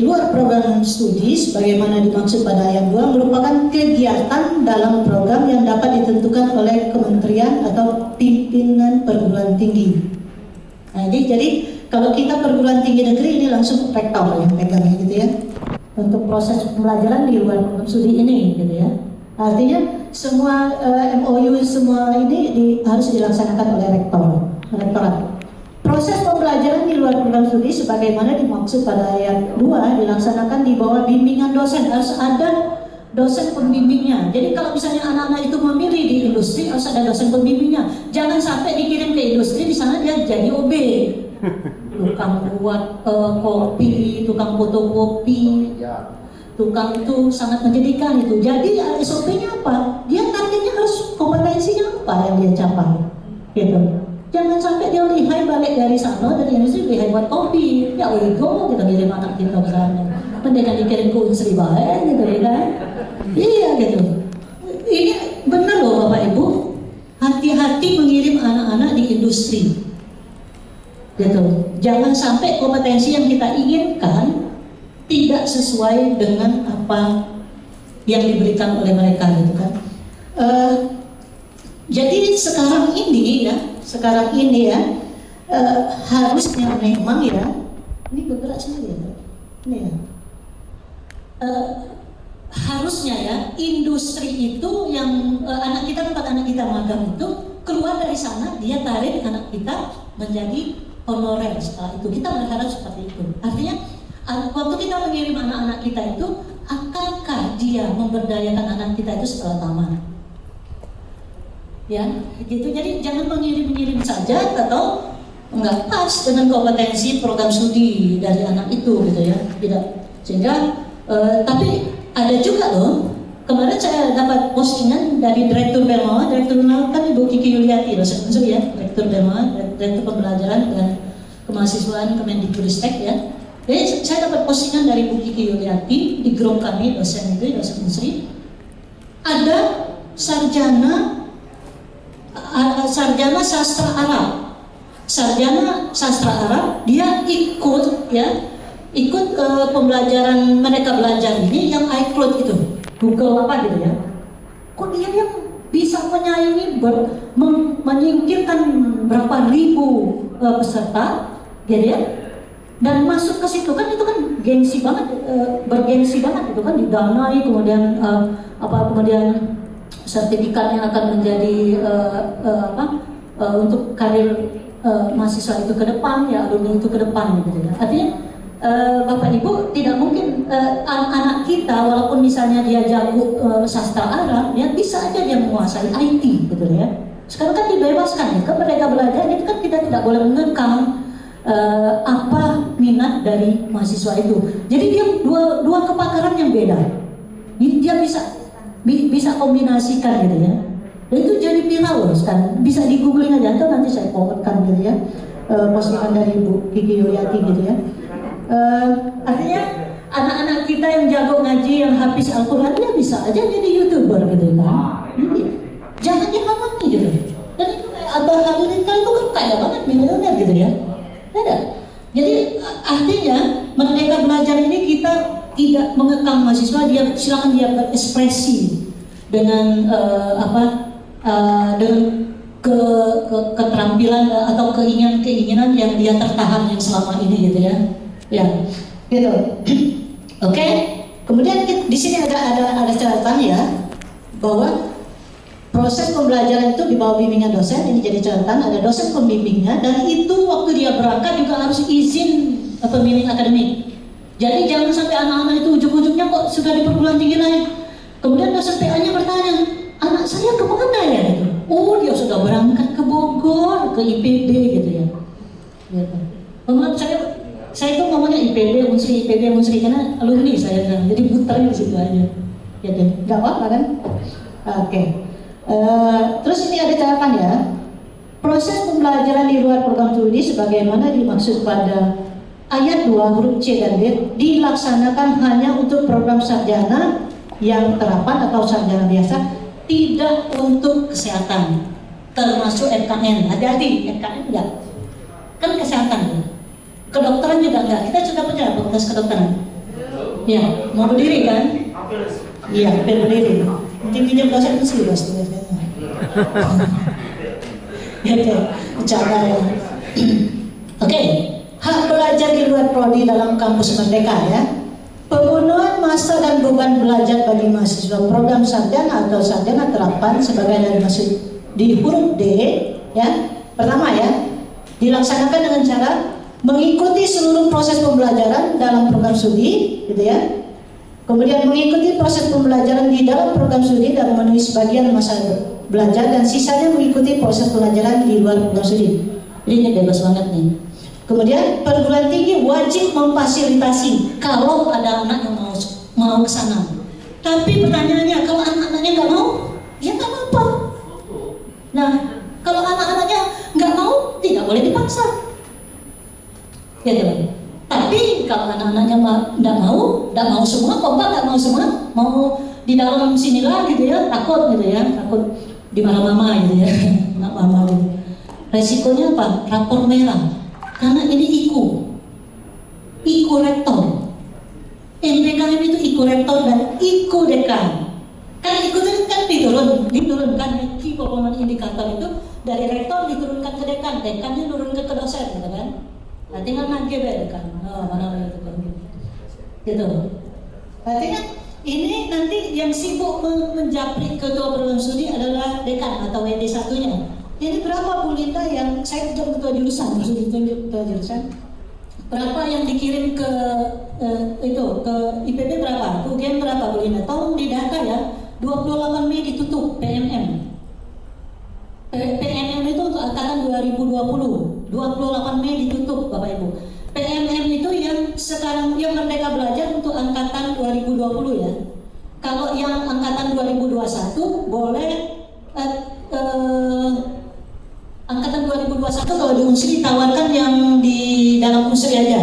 luar program studi sebagaimana dimaksud pada ayat 2 merupakan kegiatan dalam program yang dapat ditentukan oleh kementerian atau pimpinan perguruan tinggi. Nah, jadi kalau kita perguruan tinggi negeri ini langsung rektor yang pegang gitu ya. Untuk proses pembelajaran di luar program studi ini gitu ya. Artinya semua MOU semua ini harus dilaksanakan oleh rektorat. Proses pembelajaran di luar program studi sebagaimana dimaksud pada ayat 2 dilaksanakan di bawah bimbingan dosen, harus ada dosen pembimbingnya. Jadi kalau misalnya anak-anak itu memilih di industri harus ada dosen pembimbingnya. Jangan sampai dikirim ke industri di sana dia jadi OB. Tukang buat kopi, tukang fotokopi, tukang itu sangat menyedihkan itu. Jadi SOP-nya apa? Dia targetnya harus kompetensinya apa yang dia capai, gitu. Jangan sampai dia lihai balik dari sana dari industri lihai buat kopi. Ya udah kita kirim anak kita ke sana. Mendingan dikirim ke Unsri bae gitu ya kan? Iya gitu. Ini benar loh Bapak Ibu. Hati-hati mengirim anak-anak di industri. Gitu. Jangan sampai kompetensi yang kita inginkan tidak sesuai dengan apa yang diberikan oleh mereka gitu kan. Jadi sekarang ini ya harusnya memang ya ini bergerak sendiri ya, ini ya harusnya ya industri itu yang anak kita tempat anak kita magang itu keluar dari sana dia tarik anak kita menjadi honorer. Setelah itu kita berharap seperti itu. Artinya waktu kita mengirim anak-anak kita itu akankah dia memberdayakan anak kita itu setelah tamat? Ya, gitu. Jadi jangan mengirim saja atau enggak pas dengan kompetensi program studi dari anak itu, gitu ya. Tidak. Sehingga, tapi ada juga loh. Kemarin saya dapat postingan dari Direktur Belmawa. Direktur Belmawa kan Ibu Kiki Yuliati, dosen unsur ya. Direktur Belmawa, Direktur Pembelajaran dan Kemahasiswaan Kemendikbudristek ya. Jadi saya dapat postingan dari Ibu Kiki Yuliati di grup kami dosen itu, dosen unsri. Ada sarjana sastra Arab, dia ikut pembelajaran mereka belajar ini yang iCloud itu, Google apa gitu ya. Kok dia yang bisa menyaingi menyingkirkan berapa ribu peserta, gitu ya. Dan masuk ke situ kan itu kan gengsi banget, bergengsi banget itu kan didanai kemudian kemudian sertifikat yang akan menjadi untuk karir mahasiswa itu ke depan ya, alumni itu ke depan gitu ya. Artinya Bapak Ibu tidak mungkin anak kita walaupun misalnya dia jago sastra Arab ya bisa aja dia menguasai IT gitu ya. Sekarang kan dibebaskan ya, kan mereka belajar itu kan kita tidak boleh mengekang apa minat dari mahasiswa itu. Jadi dia dua kepakaran yang beda. Dia bisa kombinasikan gitu ya. Dan itu jadi viral loh sekarang. Bisa di googling aja atau nanti saya forwardkan gitu ya postingan dari Bu Kiki Yuliati gitu ya. Artinya anak-anak kita yang jago ngaji, yang hafiz Al-Quran dia bisa aja jadi YouTuber gitu kan. Jangan dihalangi gitu. Dan itu Abah Halilintar itu kan kaya banget, miliuner gitu ya. Ada. Jadi artinya Merdeka Belajar ini kita tidak mengekang mahasiswa, dia silakan dia berekspresi dengan dengan keterampilan atau keinginan yang dia tertahan yang selama ini gitu ya. Ya, gitu. Oke. Kemudian di sini ada catatan ya bahwa proses pembelajaran itu di bawah bimbingan dosen, ini jadi catatan ada dosen pembimbingnya dan itu waktu dia berangkat juga harus izin pemilih akademik. Jadi jangan sampai anak-anak itu ujung-ujungnya kok sudah di perguruan tinggi lain. Kemudian dosen PA-nya bertanya, anak saya kemana ya? Gitu. Oh, dia sudah berangkat ke Bogor, ke IPB gitu ya. Gitu. Menurut saya itu ngomongnya IPB, Unsri, karena alumni saya kan, jadi putar di situ aja. Gitu. Gak apa-apa kan? Oke. Terus ini ada catatan ya. Proses pembelajaran di luar program studi sebagaimana dimaksud pada ayat 2 huruf C dan D dilaksanakan hanya untuk program sarjana yang terapan atau sarjana biasa, tidak untuk kesehatan, termasuk FKN. Hati-hati, FKN enggak, kan kesehatan. Kedokteran juga enggak. Kita sudah punya fakultas kedokteran. Ya, mau berdiri kan? Iya, berdiri. Nanti pinjam dosen itu sih biasanya. Oke, bercanda ya. Oke, hak belajar di luar prodi dalam kampus merdeka ya. Pemenuhan masa dan beban belajar bagi mahasiswa program sarjana atau sarjana terapan sebagaimana dimaksud di huruf D ya. Pertama ya, dilaksanakan dengan cara mengikuti seluruh proses pembelajaran dalam program studi gitu ya. Kemudian mengikuti proses pembelajaran di dalam program studi dan memenuhi sebagian masa belajar dan sisanya mengikuti proses pembelajaran di luar program studi. Jadi ini bebas banget nih. Kemudian perguruan tinggi wajib memfasilitasi kalau ada anak yang mau ke sana. Tapi pertanyaannya, kalau anak-anaknya nggak mau, ya nggak apa-apa. Nah, kalau anak-anaknya nggak mau, tidak boleh dipaksa. Ya teman. Tapi kalau anak-anaknya nggak mau semua, kompak nggak mau semua, mau di dalam sinilah gitu ya, takut gitu ya, takut dimarahi mama gitu ya, mama gitu. Resikonya apa? Rapor merah. Karena ini IKU rektor. MPKM itu IKU rektor dan IKU dekan. Kan IKU itu kan diturunkan key performance indikator itu dari rektor diturunkan ke dekan, dekannya turun ke dosen gitu kan. Nah, tinggal nagih dekan. Mana itu kan gitu. Berarti kan ini nanti yang sibuk menjaprik ketua program studi adalah dekan atau WD satunya. Ini berapa Bu Linda yang saya udah ketua jurusan, maksudnya ketua jurusan? Berapa yang dikirim ke ke IPB berapa? Ke UGM berapa Bu Linda? Tolong didata ya. 28 Mei ditutup PMM. PMM itu untuk angkatan 2020. 28 Mei ditutup Bapak Ibu. PMM itu yang sekarang yang Merdeka Belajar untuk angkatan 2020 ya. Kalau yang angkatan 2021 boleh angkatan 2021 kalau di Unsri ditawarkan yang di dalam Unsri aja.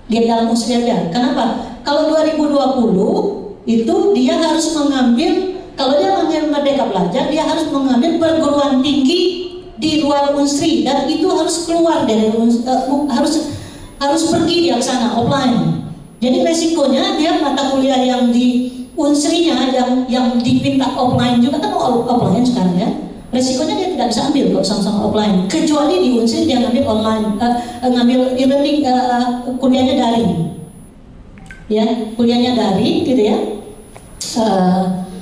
Di dalam Unsri aja. Kenapa? Kalau 2020 itu dia harus mengambil, kalau dia mengambil Merdeka Belajar, dia harus mengambil perguruan tinggi di luar Unsri dan itu harus keluar dari harus pergi dia ke sana offline. Jadi resikonya dia mata kuliah yang di Unsrinya yang dipinta offline juga kan offline sekarang ya. Resikonya dia tidak bisa ambil kalau sama-sama offline, kecuali di Unsri dia ngambil online, ngambil e-learning, kuliahnya daring, ya kuliahnya daring gitu ya.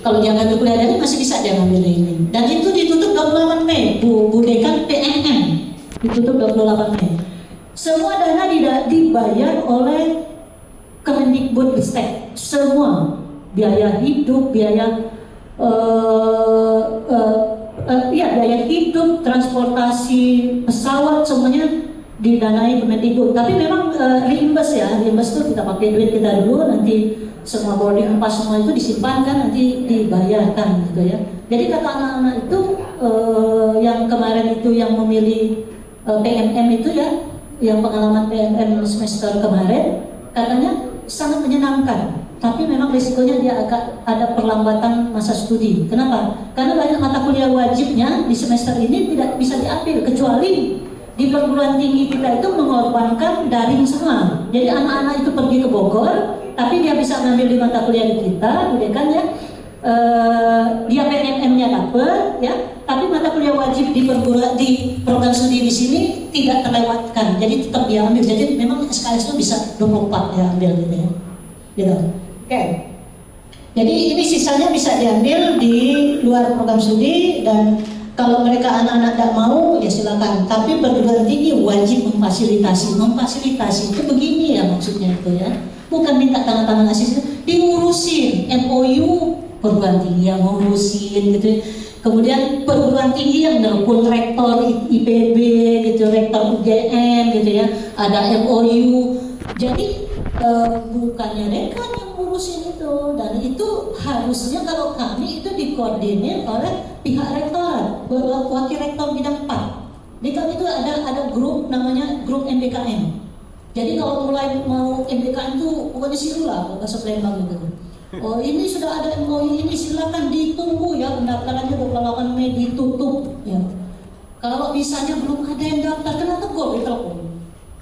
Kalau dia ngambil kuliah daring masih bisa dia ngambil ini. Dan itu ditutup 28 Mei, Bu Dekan PMM ditutup 28 Mei. Semua dana dibayar oleh Kemendikbudristek, semua biaya hidup, biaya biaya hidup, transportasi, pesawat semuanya didanai Kemendikbud. Tapi memang reimburse ya, reimburse itu kita pakai duit kita dulu, nanti semua boarding pass semua itu disimpan kan, nanti dibayarkan gitu ya. Jadi kata anak-anak itu yang kemarin itu yang memilih PMM itu ya, yang pengalaman PMM semester kemarin, katanya sangat menyenangkan. Tapi memang risikonya dia agak ada perlambatan masa studi. Kenapa? Karena banyak mata kuliah wajibnya di semester ini tidak bisa diambil, kecuali di perguruan tinggi kita itu mengorbankan daring semua. Jadi anak-anak itu pergi ke Bogor, tapi dia bisa mengambil di mata kuliah di kita, bukan ya? Dia PMM-nya dapat, ya. Tapi mata kuliah wajib di program studi di sini tidak terlewatkan. Jadi tetap dia ambil. Jadi memang SKS itu bisa 24 dia ambil gitu ya. Gitu. Oke. Jadi ini sisanya bisa diambil di luar program studi dan Kalau mereka anak-anak tidak mau, ya silakan. Tapi perguruan tinggi wajib memfasilitasi. Memfasilitasi itu begini ya maksudnya itu ya. Bukan minta tanda tangan asisten, diurusin MOU perguruan tinggi yang ngurusin gitu. Kemudian perguruan tinggi yang nelpon rektor IPB gitu, rektor UGM gitu ya. Ada MOU. Jadi bukannya dekan yang ngurusin itu, dan itu harusnya kalau kami itu dikoordinir oleh pihak rektorat, wakil rektor bidang 4. Di kami itu ada grup namanya grup MBKM. Jadi kalau mulai mau MBKM itu pokoknya siru lah bahasa Palembang gitu. Oh ini sudah ada MOU ini, silakan ditunggu ya, pendaftarannya 28 Mei ditutup ya. Kalau misalnya belum ada yang daftar, kenapa gue ditelepon?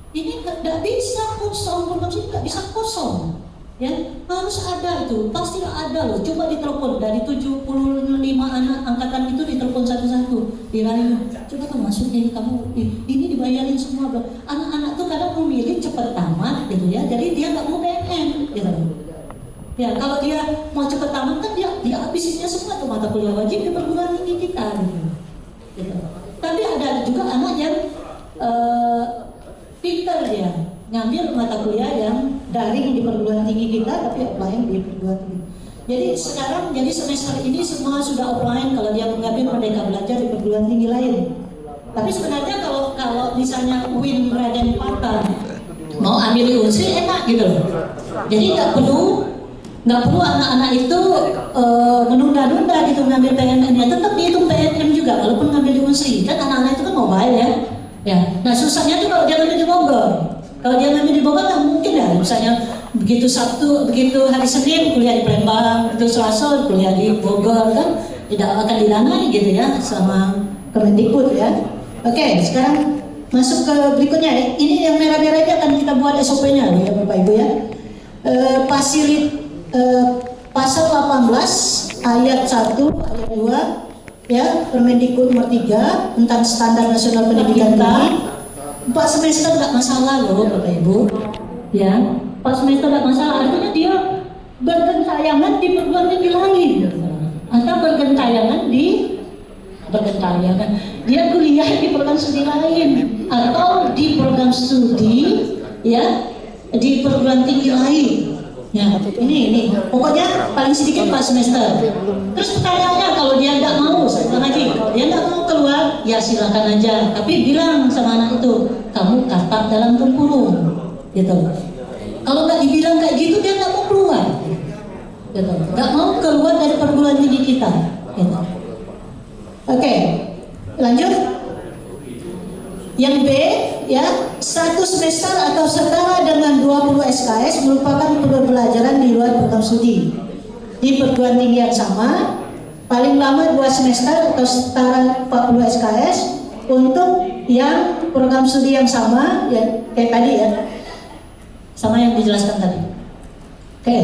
Ini nggak bisa kosong, program sini nggak bisa kosong, ya harus ada itu, pasti ada loh. Coba ditelepon dari 75 anak angkatan itu, ditelepon satu-satu, dirayu, coba kamu masuk ini, kamu ini dibayarin semua. Anak-anak tuh kadang memilih cepat tamat gitu ya, jadi dia nggak mau PNM gitu. Ya kalau dia mau cepat tamat kan dia habisinnya semua tuh mata kuliah wajib di perguruan tinggi kita gitu. Tapi ada juga anak yang pintar dia ngambil mata kuliah yang daring di perguruan tinggi kita tapi offline di perguruan tinggi. Jadi sekarang jadi semester ini semua sudah offline kalau dia mengambil Merdeka Belajar di perguruan tinggi lain. Tapi sebenarnya kalau misalnya UIN Raden Patah mau ambil di UNSI enak gitu loh. Jadi nggak perlu anak-anak itu menunda-nunda gitu mengambil PNM, ya tetap dihitung PNM juga walaupun ngambil di UNSI. Kan anak-anak itu kan mobile ya. Ya, nah susahnya tuh kalau dia ngambil di Bogor. Kalau dia ngambil di Bogor lah mungkin ya, misalnya begitu Sabtu, begitu hari Senin kuliah di Palembang, begitu Selasa kuliah di Bogor kan tidak akan didanai gitu ya sama Kemendikbud ya. Oke, sekarang masuk ke berikutnya. Ini yang merah-merah ini akan kita buat SOP-nya ya Bapak Ibu ya. Pasal 18 ayat 1 ayat 2 ya, Permendikbud nomor 3 tentang standar nasional pendidikan tinggi. 4 semester tidak masalah loh Bapak Ibu ya, 4 semester tidak masalah, artinya dia bergentayangan di perguruan tinggi lain atau bergentayangan dia kuliah di program studi lain atau di program studi ya di perguruan tinggi lain. Ya, ini pokoknya paling sedikit 4 semester. Terus pertanyaannya kalau dia tidak mau, saya bilang lagi, kalau dia tidak mau keluar, ya silakan aja. Tapi bilang sama anak itu, kamu katak dalam tempurung, gitu. Kalau nggak dibilang kayak gitu, dia nggak mau keluar, gitu. Nggak mau keluar dari perguruan tinggi kita, gitu. Oke, lanjut. Yang B, ya, 1 semester atau setara dengan 20 SKS merupakan pembelajaran di luar program studi di perguruan tinggi yang sama, paling lama 2 semester atau setara 40 SKS untuk yang program studi yang sama, ya kayak tadi ya, sama yang dijelaskan tadi. Oke,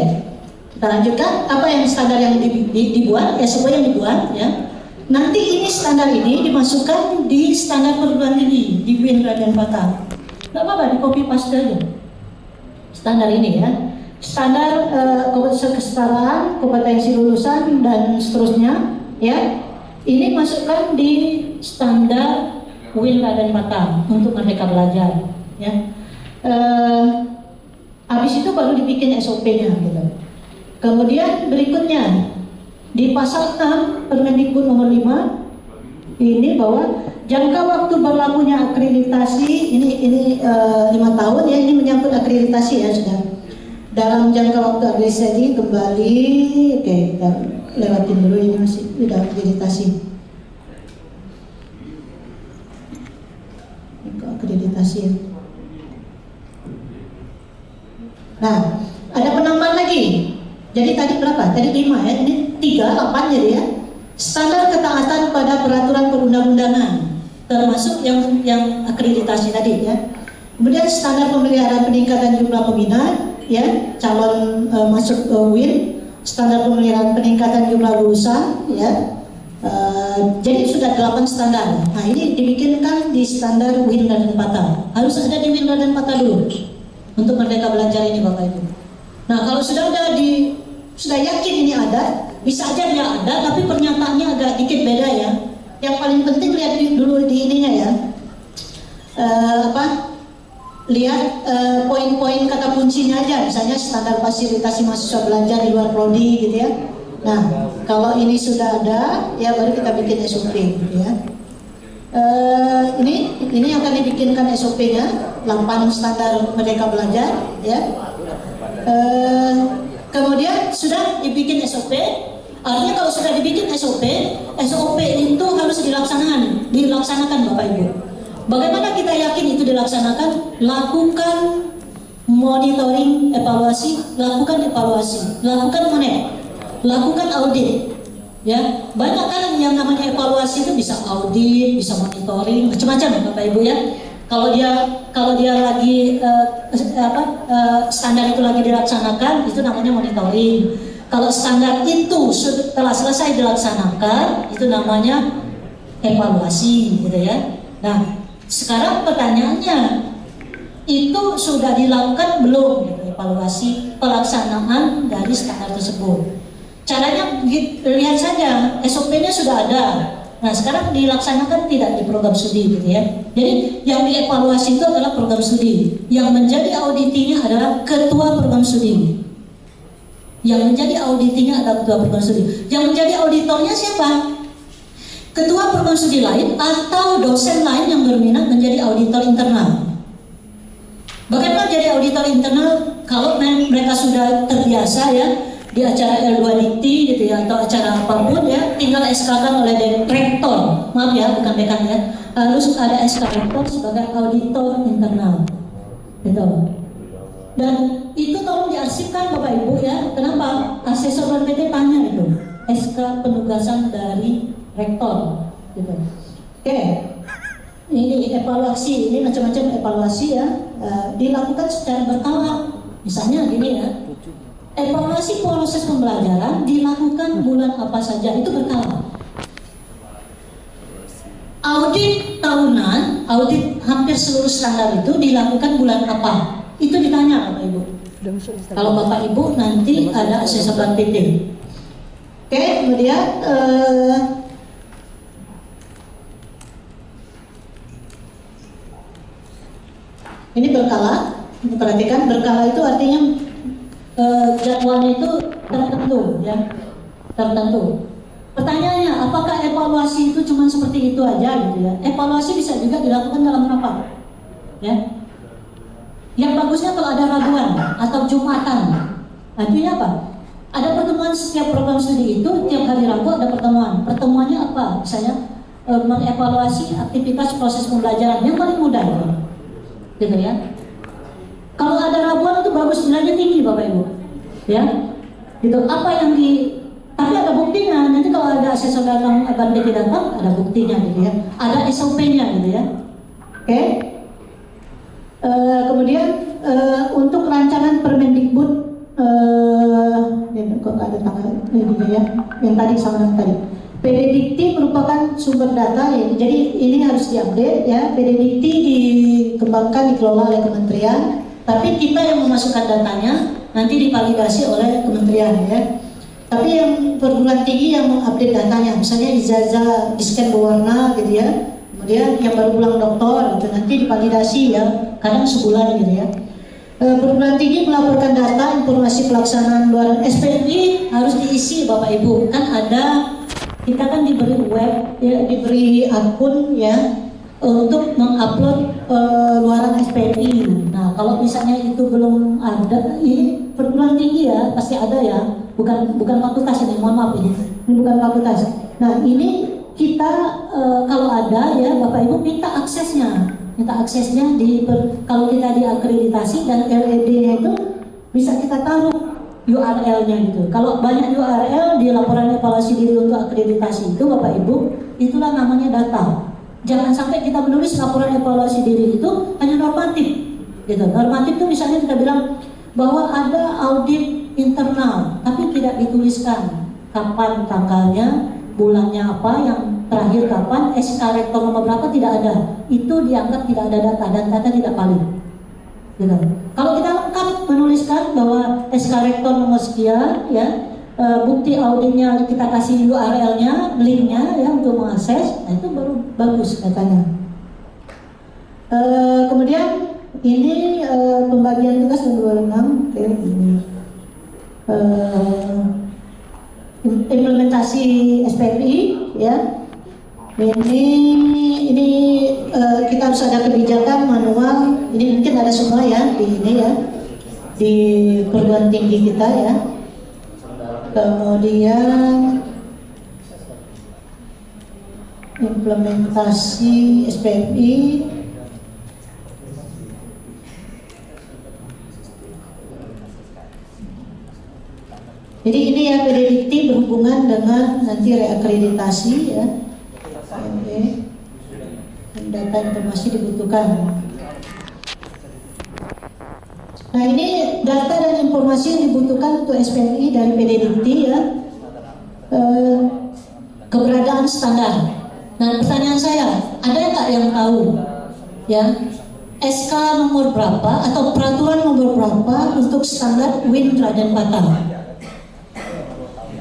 kita lanjutkan. Apa yang standar yang dibuat? Ya semua yang dibuat, ya. Nanti ini standar ini dimasukkan di standar perguruan tinggi di UIN Raden Patah. Nggak apa-apa, di copy paste aja. Standar ini ya, standar kesetaraan, kompetensi lulusan dan seterusnya ya. Ini masukkan di standar UIN Raden Patah untuk Merdeka Belajar ya. Habis itu baru dibikin SOP-nya gitu. Kemudian berikutnya di pasal 6 Permendikbud nomor 5 ini bahwa jangka waktu berlakunya akreditasi ini 5 tahun ya, ini menyangkut akreditasi ya sudah. Dalam jangka waktu akreditasi kembali, oke kita lewatin dulu ini masih sudah akreditasi. Akreditasi. Nah, ada penambahan lagi. Jadi tadi berapa? Tadi 5 ya, ini 3, 8 jadi ya. Standar ketaatan pada peraturan perundang-undangan, termasuk yang akreditasi tadi ya. Kemudian standar pemeliharaan peningkatan jumlah peminat ya, calon masuk ke UIN, standar pemeliharaan peningkatan jumlah lulusan ya. Jadi sudah 8 standar. Nah ini dibikinkan di standar UIN Raden Patah. Harus ada di UIN Raden Patah dulu untuk Merdeka Belajar ini Bapak Ibu. Nah kalau sudah yakin ini ada, bisa aja dia ada, tapi pernyataannya agak dikit beda ya. Yang paling penting lihat dulu di ininya ya. Lihat poin-poin kata kuncinya aja, misalnya standar fasilitasi mahasiswa belajar di luar prodi gitu ya. Nah, kalau ini sudah ada, ya baru kita bikin SOP gitu ya. Ini akan dibikinkan SOP-nya, 8 standar Merdeka Belajar ya. Kemudian sudah dibikin SOP, artinya kalau sudah dibikin SOP itu harus dilaksanakan Bapak Ibu. Bagaimana kita yakin itu dilaksanakan? Lakukan monitoring, evaluasi, lakukan audit. Ya, banyak kan yang namanya evaluasi itu bisa audit, bisa monitoring, macam-macam Bapak Ibu ya. Kalau dia lagi standar itu lagi dilaksanakan, itu namanya monitoring. Kalau standar itu setelah selesai dilaksanakan, itu namanya evaluasi, gitu ya. Nah, sekarang pertanyaannya, itu sudah dilakukan belum gitu, evaluasi pelaksanaan dari standar tersebut? Caranya lihat saja, SOP-nya sudah ada. Nah, sekarang dilaksanakan tidak di program studi gitu ya. Jadi yang dievaluasi itu adalah program studi. Yang menjadi auditinya adalah ketua program studi. Yang menjadi auditornya siapa? Ketua program studi lain atau dosen lain yang berminat menjadi auditor internal. Bagaimana jadi auditor internal? Kalau mereka sudah terbiasa ya di acara L2 Dikti gitu ya, atau acara apapun ya, tinggal SK-kan oleh rektor, maaf ya, bukan dekan ya, harus ada SK rektor sebagai auditor internal gitu. Dan itu tolong diarsipkan Bapak Ibu ya. Kenapa? Asesor PT tanya itu SK penugasan dari rektor gitu. Oke, ini evaluasi, ini macam-macam evaluasi ya, dilakukan secara berkala. Misalnya gini ya, evaluasi proses pembelajaran dilakukan bulan apa saja, itu berkala. Audit tahunan, audit hampir seluruh standar itu dilakukan bulan apa? Itu ditanya Bapak Ibu. Kalau Bapak Ibu nanti ada asesor PT. Oke, kemudian ini berkala. Perhatikan, berkala itu artinya jadwalnya itu tertentu ya, tertentu. Pertanyaannya, apakah evaluasi itu cuma seperti itu aja gitu ya? Evaluasi bisa juga dilakukan dalam rapat ya. Yang bagusnya kalau ada raguan atau jumatan, artinya apa? Ada pertemuan setiap program studi itu, tiap hari Rabu ada pertemuan. Pertemuannya apa? Misalnya mengevaluasi aktivitas proses pembelajaran yang paling mudah gitu ya. Kalau ada raguan itu bagus, nilainya tinggi Bapak Ibu ya. Gitu. Tapi ada buktinya. Nanti kalau ada asesor datang, PT datang, ada buktinya gitu ya. Ada SOP-nya gitu ya. Oke. Kemudian untuk rancangan Permendikbud kok ada tanggal ini ya, yang tadi sama yang tadi. PD Dikti merupakan sumber data ya, jadi ini harus diupdate ya. PD Dikti dikembangkan, dikelola oleh kementerian, tapi kita yang memasukkan datanya nanti divalidasi oleh kementerian ya. Tapi yang perguruan tinggi yang mengupdate datanya, misalnya ijazah di-scan berwarna gitu ya. Kemudian yang baru pulang doktor itu nanti divalidasi ya, kadang sebulan gitu ya. Perguruan tinggi melaporkan data informasi pelaksanaan luaran SPMI harus diisi Bapak Ibu. Kan ada, kita kan diberi web ya, diberi akun ya untuk mengupload luaran SPMI. Nah, kalau misalnya itu belum ada, ini perguruan tinggi ya, pasti ada ya. Bukan fakultas ini, mohon maaf ini bukan fakultas. Nah, ini kita kalau ada ya Bapak Ibu minta aksesnya kalau kita diakreditasi dan LED-nya itu bisa kita taruh URL-nya gitu. Kalau banyak URL di laporan evaluasi diri untuk akreditasi itu Bapak Ibu, itulah namanya data. Jangan sampai kita menulis laporan evaluasi diri itu hanya normatif gitu. Normatif itu misalnya kita bilang bahwa ada audit internal tapi tidak dituliskan kapan tanggalnya, bulannya apa, yang terakhir kapan, SK rektor nomor berapa, tidak ada. Itu dianggap tidak ada data dan data tidak valid gitu. Kalau kita lengkap menuliskan bahwa SK rektor nomor sekian ya, bukti auditnya kita kasih URL-nya, linknya ya untuk mengakses, nah itu baru bagus katanya. Kemudian ini pembagian tugas 26, ini implementasi SPMI ya. Ini kita harus ada kebijakan manual. Ini mungkin ada semua ya di ini ya di perguruan tinggi kita ya. Kemudian implementasi SPMI. Jadi ini ya PDDikti berhubungan dengan nanti reakreditasi ya. Data informasi dibutuhkan. Nah ini data dan informasi yang dibutuhkan untuk SPMI dari PDDikti ya. Keberadaan standar. Nah pertanyaan saya, ada nggak yang tahu ya SK nomor berapa atau peraturan nomor berapa untuk standar WIN Raden Batam?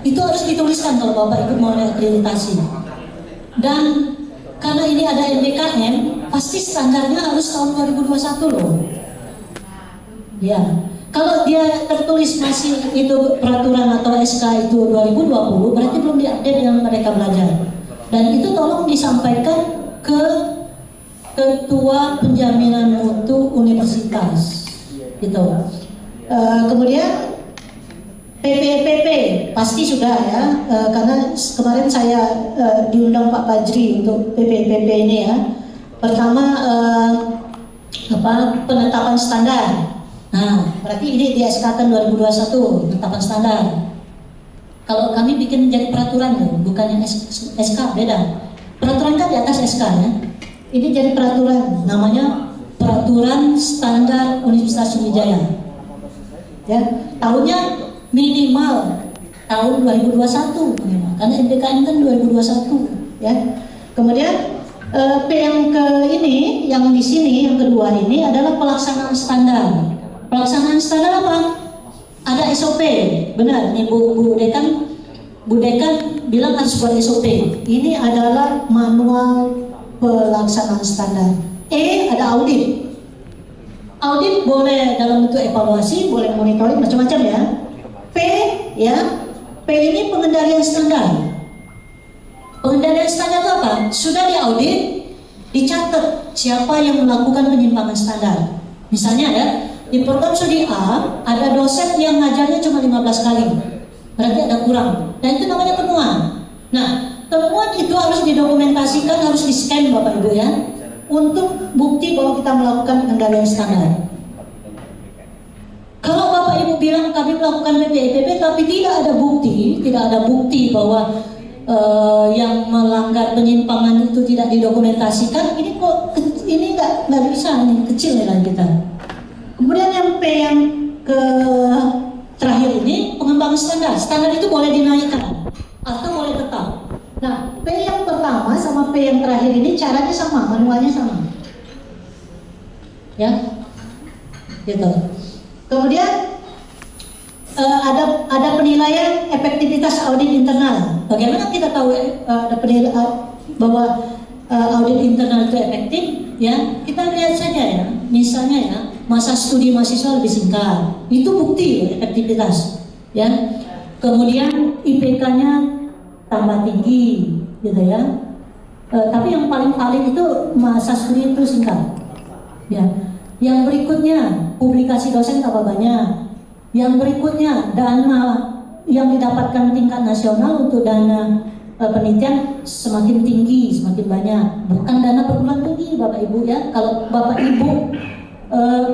Itu harus dituliskan kalau Bapak Ibu mau reakreditasi. Dan karena ini ada MBKM, pasti standarnya harus tahun 2021 loh. Ya, kalau dia tertulis masih itu peraturan atau SK itu 2020, berarti belum diupdate yang mereka belajar. Dan itu tolong disampaikan ke Ketua Penjaminan Mutu Universitas, gitu. Kemudian PPPP pasti sudah ya, karena kemarin saya diundang Pak Fajri untuk PPPP ini ya. Pertama penetapan standar. Nah, berarti ini di SK 2021 penetapan standar. Kalau kami bikin jadi peraturan loh, bukannya SK beda. Peraturan kan di atas SK ya. Ini jadi peraturan, namanya Peraturan Standar Universitas Sriwijaya. Ya, tahunnya minimal tahun 2021 karena MBKM kan 2021 ya. Kemudian P yang ini yang di sini yang kedua ini adalah pelaksanaan standar. Pelaksanaan standar apa? Ada SOP. Benar nih Bu Dekan bilang harus buat SOP. Ini adalah manual pelaksanaan standar. Ada audit. Audit boleh dalam bentuk evaluasi, boleh monitoring macam-macam ya. P ya, P ini pengendalian standar. Pengendalian standar itu apa? Sudah diaudit, dicatat siapa yang melakukan penyimpangan standar. Misalnya ya, di program studi A ada dosen yang ngajarnya cuma 15 kali, berarti ada kurang. Dan itu namanya temuan. Nah, temuan itu harus didokumentasikan, harus di-scan Bapak Ibu ya, untuk bukti bahwa kita melakukan pengendalian standar. Kalau Bapak Ibu bilang kami melakukan PPPP tapi tidak ada bukti bahwa yang melanggar penyimpangan itu tidak didokumentasikan, ini kok ini nggak bisa, ini kecil nilai kita. Kemudian yang P yang ke terakhir ini pengembangan standar. Standar itu boleh dinaikkan atau boleh tetap. Nah, P yang pertama sama P yang terakhir ini caranya sama, manualnya sama. Ya, gitu. Kemudian ada penilaian efektivitas audit internal. Bagaimana kita tahu ada penilaian bahwa audit internal itu efektif? Ya, kita lihat saja ya. Misalnya ya, masa studi mahasiswa lebih singkat. Itu bukti efektivitas. Ya. Kemudian IPK-nya tambah tinggi, gitu ya. Tapi yang paling valid itu masa studi itu singkat. Ya. Yang berikutnya publikasi dosen tambah banyak. Yang berikutnya dana yang didapatkan tingkat nasional untuk dana penelitian semakin tinggi, semakin banyak. Bukan dana perguruan tinggi Bapak Ibu ya. Kalau Bapak Ibu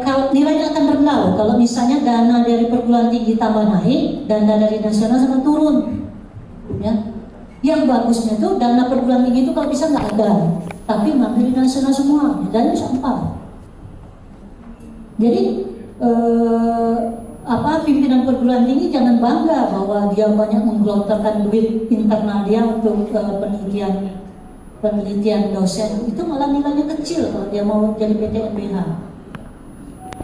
kalau nilainya akan rendah. Kalau misalnya dana dari perguruan tinggi tambah naik, dana dari nasional sama turun. Ya. Yang bagusnya itu dana perguruan tinggi itu kalau bisa nggak ada, tapi ngambil nasional semua, dan bisa 4. Jadi pimpinan perguruan tinggi jangan bangga bahwa dia banyak menggelontorkan duit internal dia untuk penelitian dosen. Itu malah nilainya kecil kalau dia mau jadi PTNBH.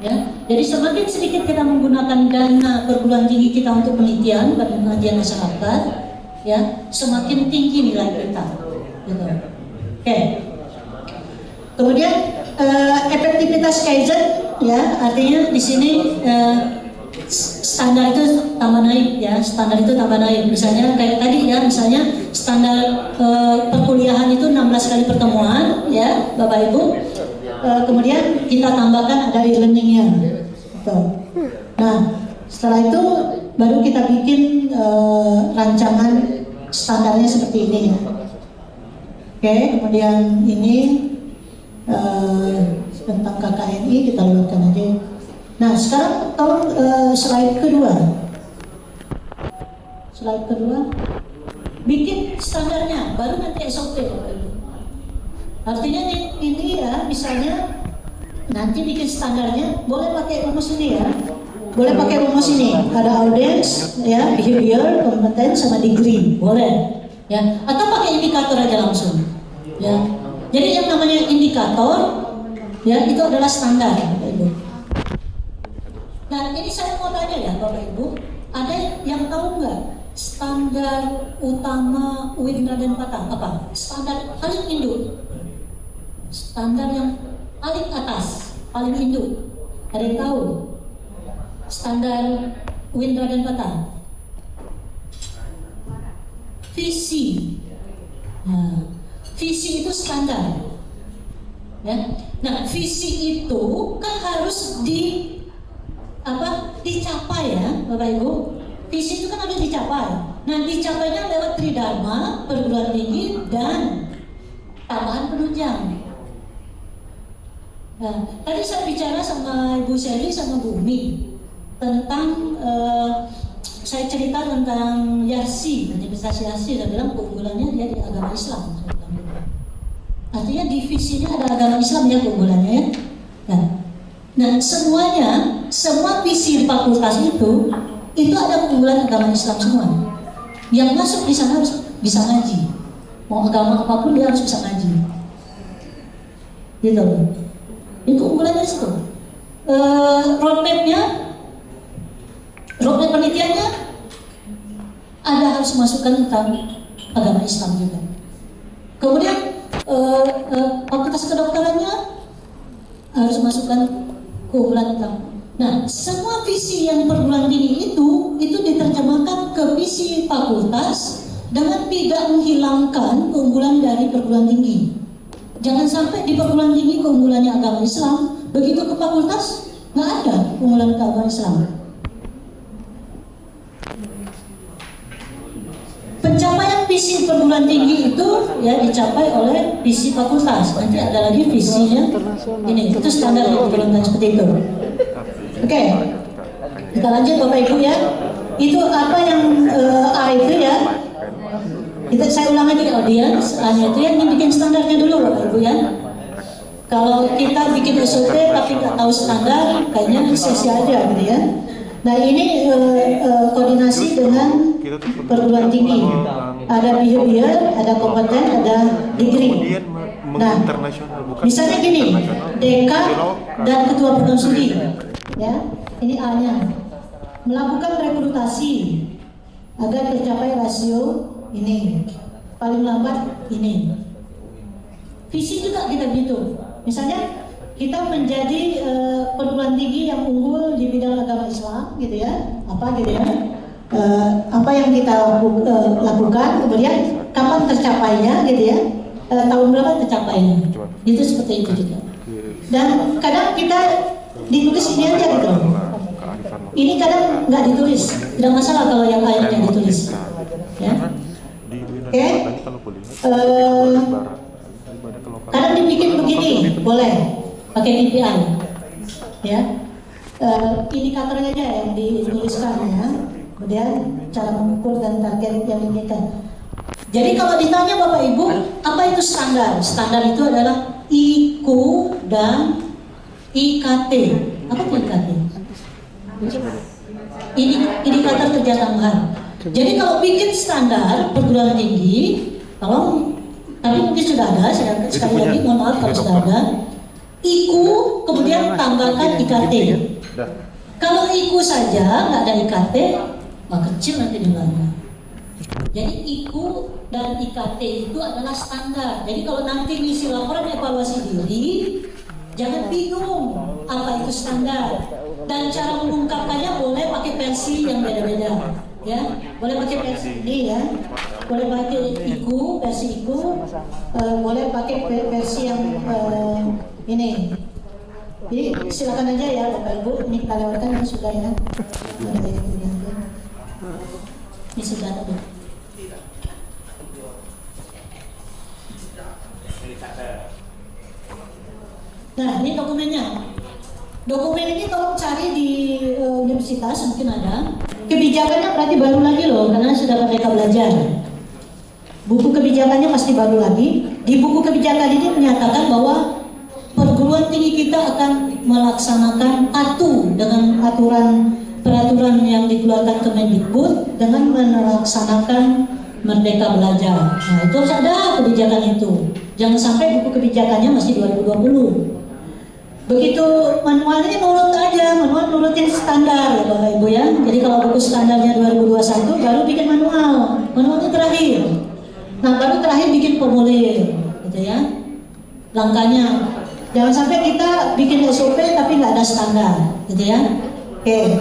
Ya, jadi semakin sedikit kita menggunakan dana perguruan tinggi kita untuk penelitian dan pengajian masyarakat, ya, semakin tinggi nilai kita. Gitu. Oke. Kemudian efektivitas Kaizen, ya, artinya di sini standar itu tambah naik, ya, standar itu tambah naik. Misalnya kayak tadi, ya, misalnya standar perkuliahan itu 16 kali pertemuan, ya, Bapak Ibu. Kemudian kita tambahkan ada e-learningnya. Nah, setelah itu baru kita bikin rancangan standarnya seperti ini, ya. Oke, kemudian ini tentang KKNI kita lewatkan aja. Nah, sekarang tolong slide kedua. Slide kedua, bikin standarnya, baru nanti SOP. Artinya ini, ya, misalnya nanti bikin standarnya, boleh pakai rumus ini, ya. Boleh pakai rumus ini, ada audience, ya, behavior, kompeten, sama degree, boleh, ya. Atau pakai indikator aja langsung, ya. Jadi yang namanya indikator, ya, itu adalah standar, Bapak Ibu. Nah, ini saya mau tanya, ya, Bapak Ibu, ada yang tahu nggak standar utama UIN Raden Patah apa? Standar paling induk, standar yang paling atas, paling induk. Ada yang tahu? Standar UIN Raden Patah. Visi. Nah, visi itu standar. Ya. Nah, visi itu kan harus dicapai, ya, Bapak Ibu. Visi itu kan harus dicapai. Nah, dicapainya lewat tridharma, perguruan tinggi, dan tambahan penunjang. Nah, tadi saya bicara sama Ibu Shelly sama Bu Umi tentang saya cerita tentang Yarsi, Universitas Yarsi, saya bilang keunggulannya dia di agama Islam. Artinya divisinya ada agama Islam, ya, keunggulannya, ya. Nah, semua visi di fakultas itu ada keunggulan agama Islam semua. Yang masuk di sana harus bisa ngaji. Mau agama apapun dia harus bisa ngaji. Gitu loh. Itu keunggulannya di situ. Roadmap penelitiannya ada harus masukkan tentang agama Islam juga. Kemudian fakultas kedokterannya harus masukkan keunggulan tentang. Nah, semua visi yang perguruan tinggi itu diterjemahkan ke visi fakultas dengan tidak menghilangkan keunggulan dari perguruan tinggi. Jangan sampai di perguruan tinggi keunggulannya agama Islam, begitu ke fakultas nggak ada keunggulan agama Islam. Pencapaian visi perguruan tinggi itu, ya, dicapai oleh visi fakultas. Nanti ada lagi visinya. Ini itu standar yang diturunkan seperti itu. Oke, kita lanjut Bapak Ibu, ya. Itu apa yang A itu, ya. Saya ulang lagi audiens, A-nya itu yang bikin standarnya dulu Bapak Ibu, ya. Kalau kita bikin SOP tapi nggak tahu standar, kayaknya sia-sia aja, gitu, ya. Nah, ini koordinasi dengan perguruan tinggi. Ada behavior, ada kompeten, ada degree. Nah, misalnya gini, dekan dan ketua program studi, ya, ini A-nya. Melakukan rekrutasi agar tercapai rasio ini, paling lambat ini. Visi juga kita gitu. Misalnya kita menjadi perguruan tinggi yang unggul di bidang agama Islam, gitu, ya. Apa gitu, ya? Apa yang kita lakukan, kemudian kapan tercapainya, gitu, ya. Tahun berapa tercapainya. Itu seperti itu juga. Dan kadang kita ditulis ini aja, gitu. Ini kadang nggak ditulis, tidak masalah kalau yang lainnya ditulis, ya. Oke. Kadang dibikin begini, boleh pakai KPI, ya. Indikatornya aja yang dituliskan, ya. Kemudian cara mengukur dan target yang diinginkan. Jadi kalau ditanya Bapak Ibu, apa itu standar? Standar itu adalah IQ dan IKT. Apa itu IKT? Indikator kerja tambahan. Jadi kalau bikin standar perguruan tinggi, tapi mungkin sudah ada, saya sekali lagi mohon maaf kalau sudah ada. IKU kemudian tambahkan IKT. Kalau IKU saja nggak ada IKT, maka kecil nanti nilainya. Jadi IKU dan IKT itu adalah standar. Jadi kalau nanti ngisi laporan evaluasi diri, jangan bingung apa itu standar. Dan cara mengungkapkannya boleh pakai versi yang beda-beda, ya. Boleh pakai versi ini, ya. Boleh pakai IKU, versi IKU. Boleh pakai versi yang ini. Jadi silakan aja ya Bapak Ibu. Ini kita lewatkan, ini sudah ya. Ini sudah ada. Nah, ini dokumennya. Dokumen ini tolong cari di universitas, mungkin ada. Kebijakannya berarti baru lagi loh, karena sudah Merdeka Belajar. Buku kebijakannya pasti baru lagi. Di buku kebijakan ini menyatakan bahwa perguruan tinggi kita akan melaksanakan atu dengan peraturan yang dikeluarkan Kemendikbud dengan melaksanakan Merdeka Belajar. Nah, itu harus ada kebijakan itu. Jangan sampai buku kebijakannya masih 2020. Begitu manual ini nurut aja, manual nurutin standar ya Bapak Ibu ya. Jadi kalau buku standarnya 2021 baru bikin manual, manualnya terakhir. Nah baru terakhir bikin formulir, gitu ya. Langkahnya, jangan sampai kita bikin SOP tapi nggak ada standar, gitu ya. Oke.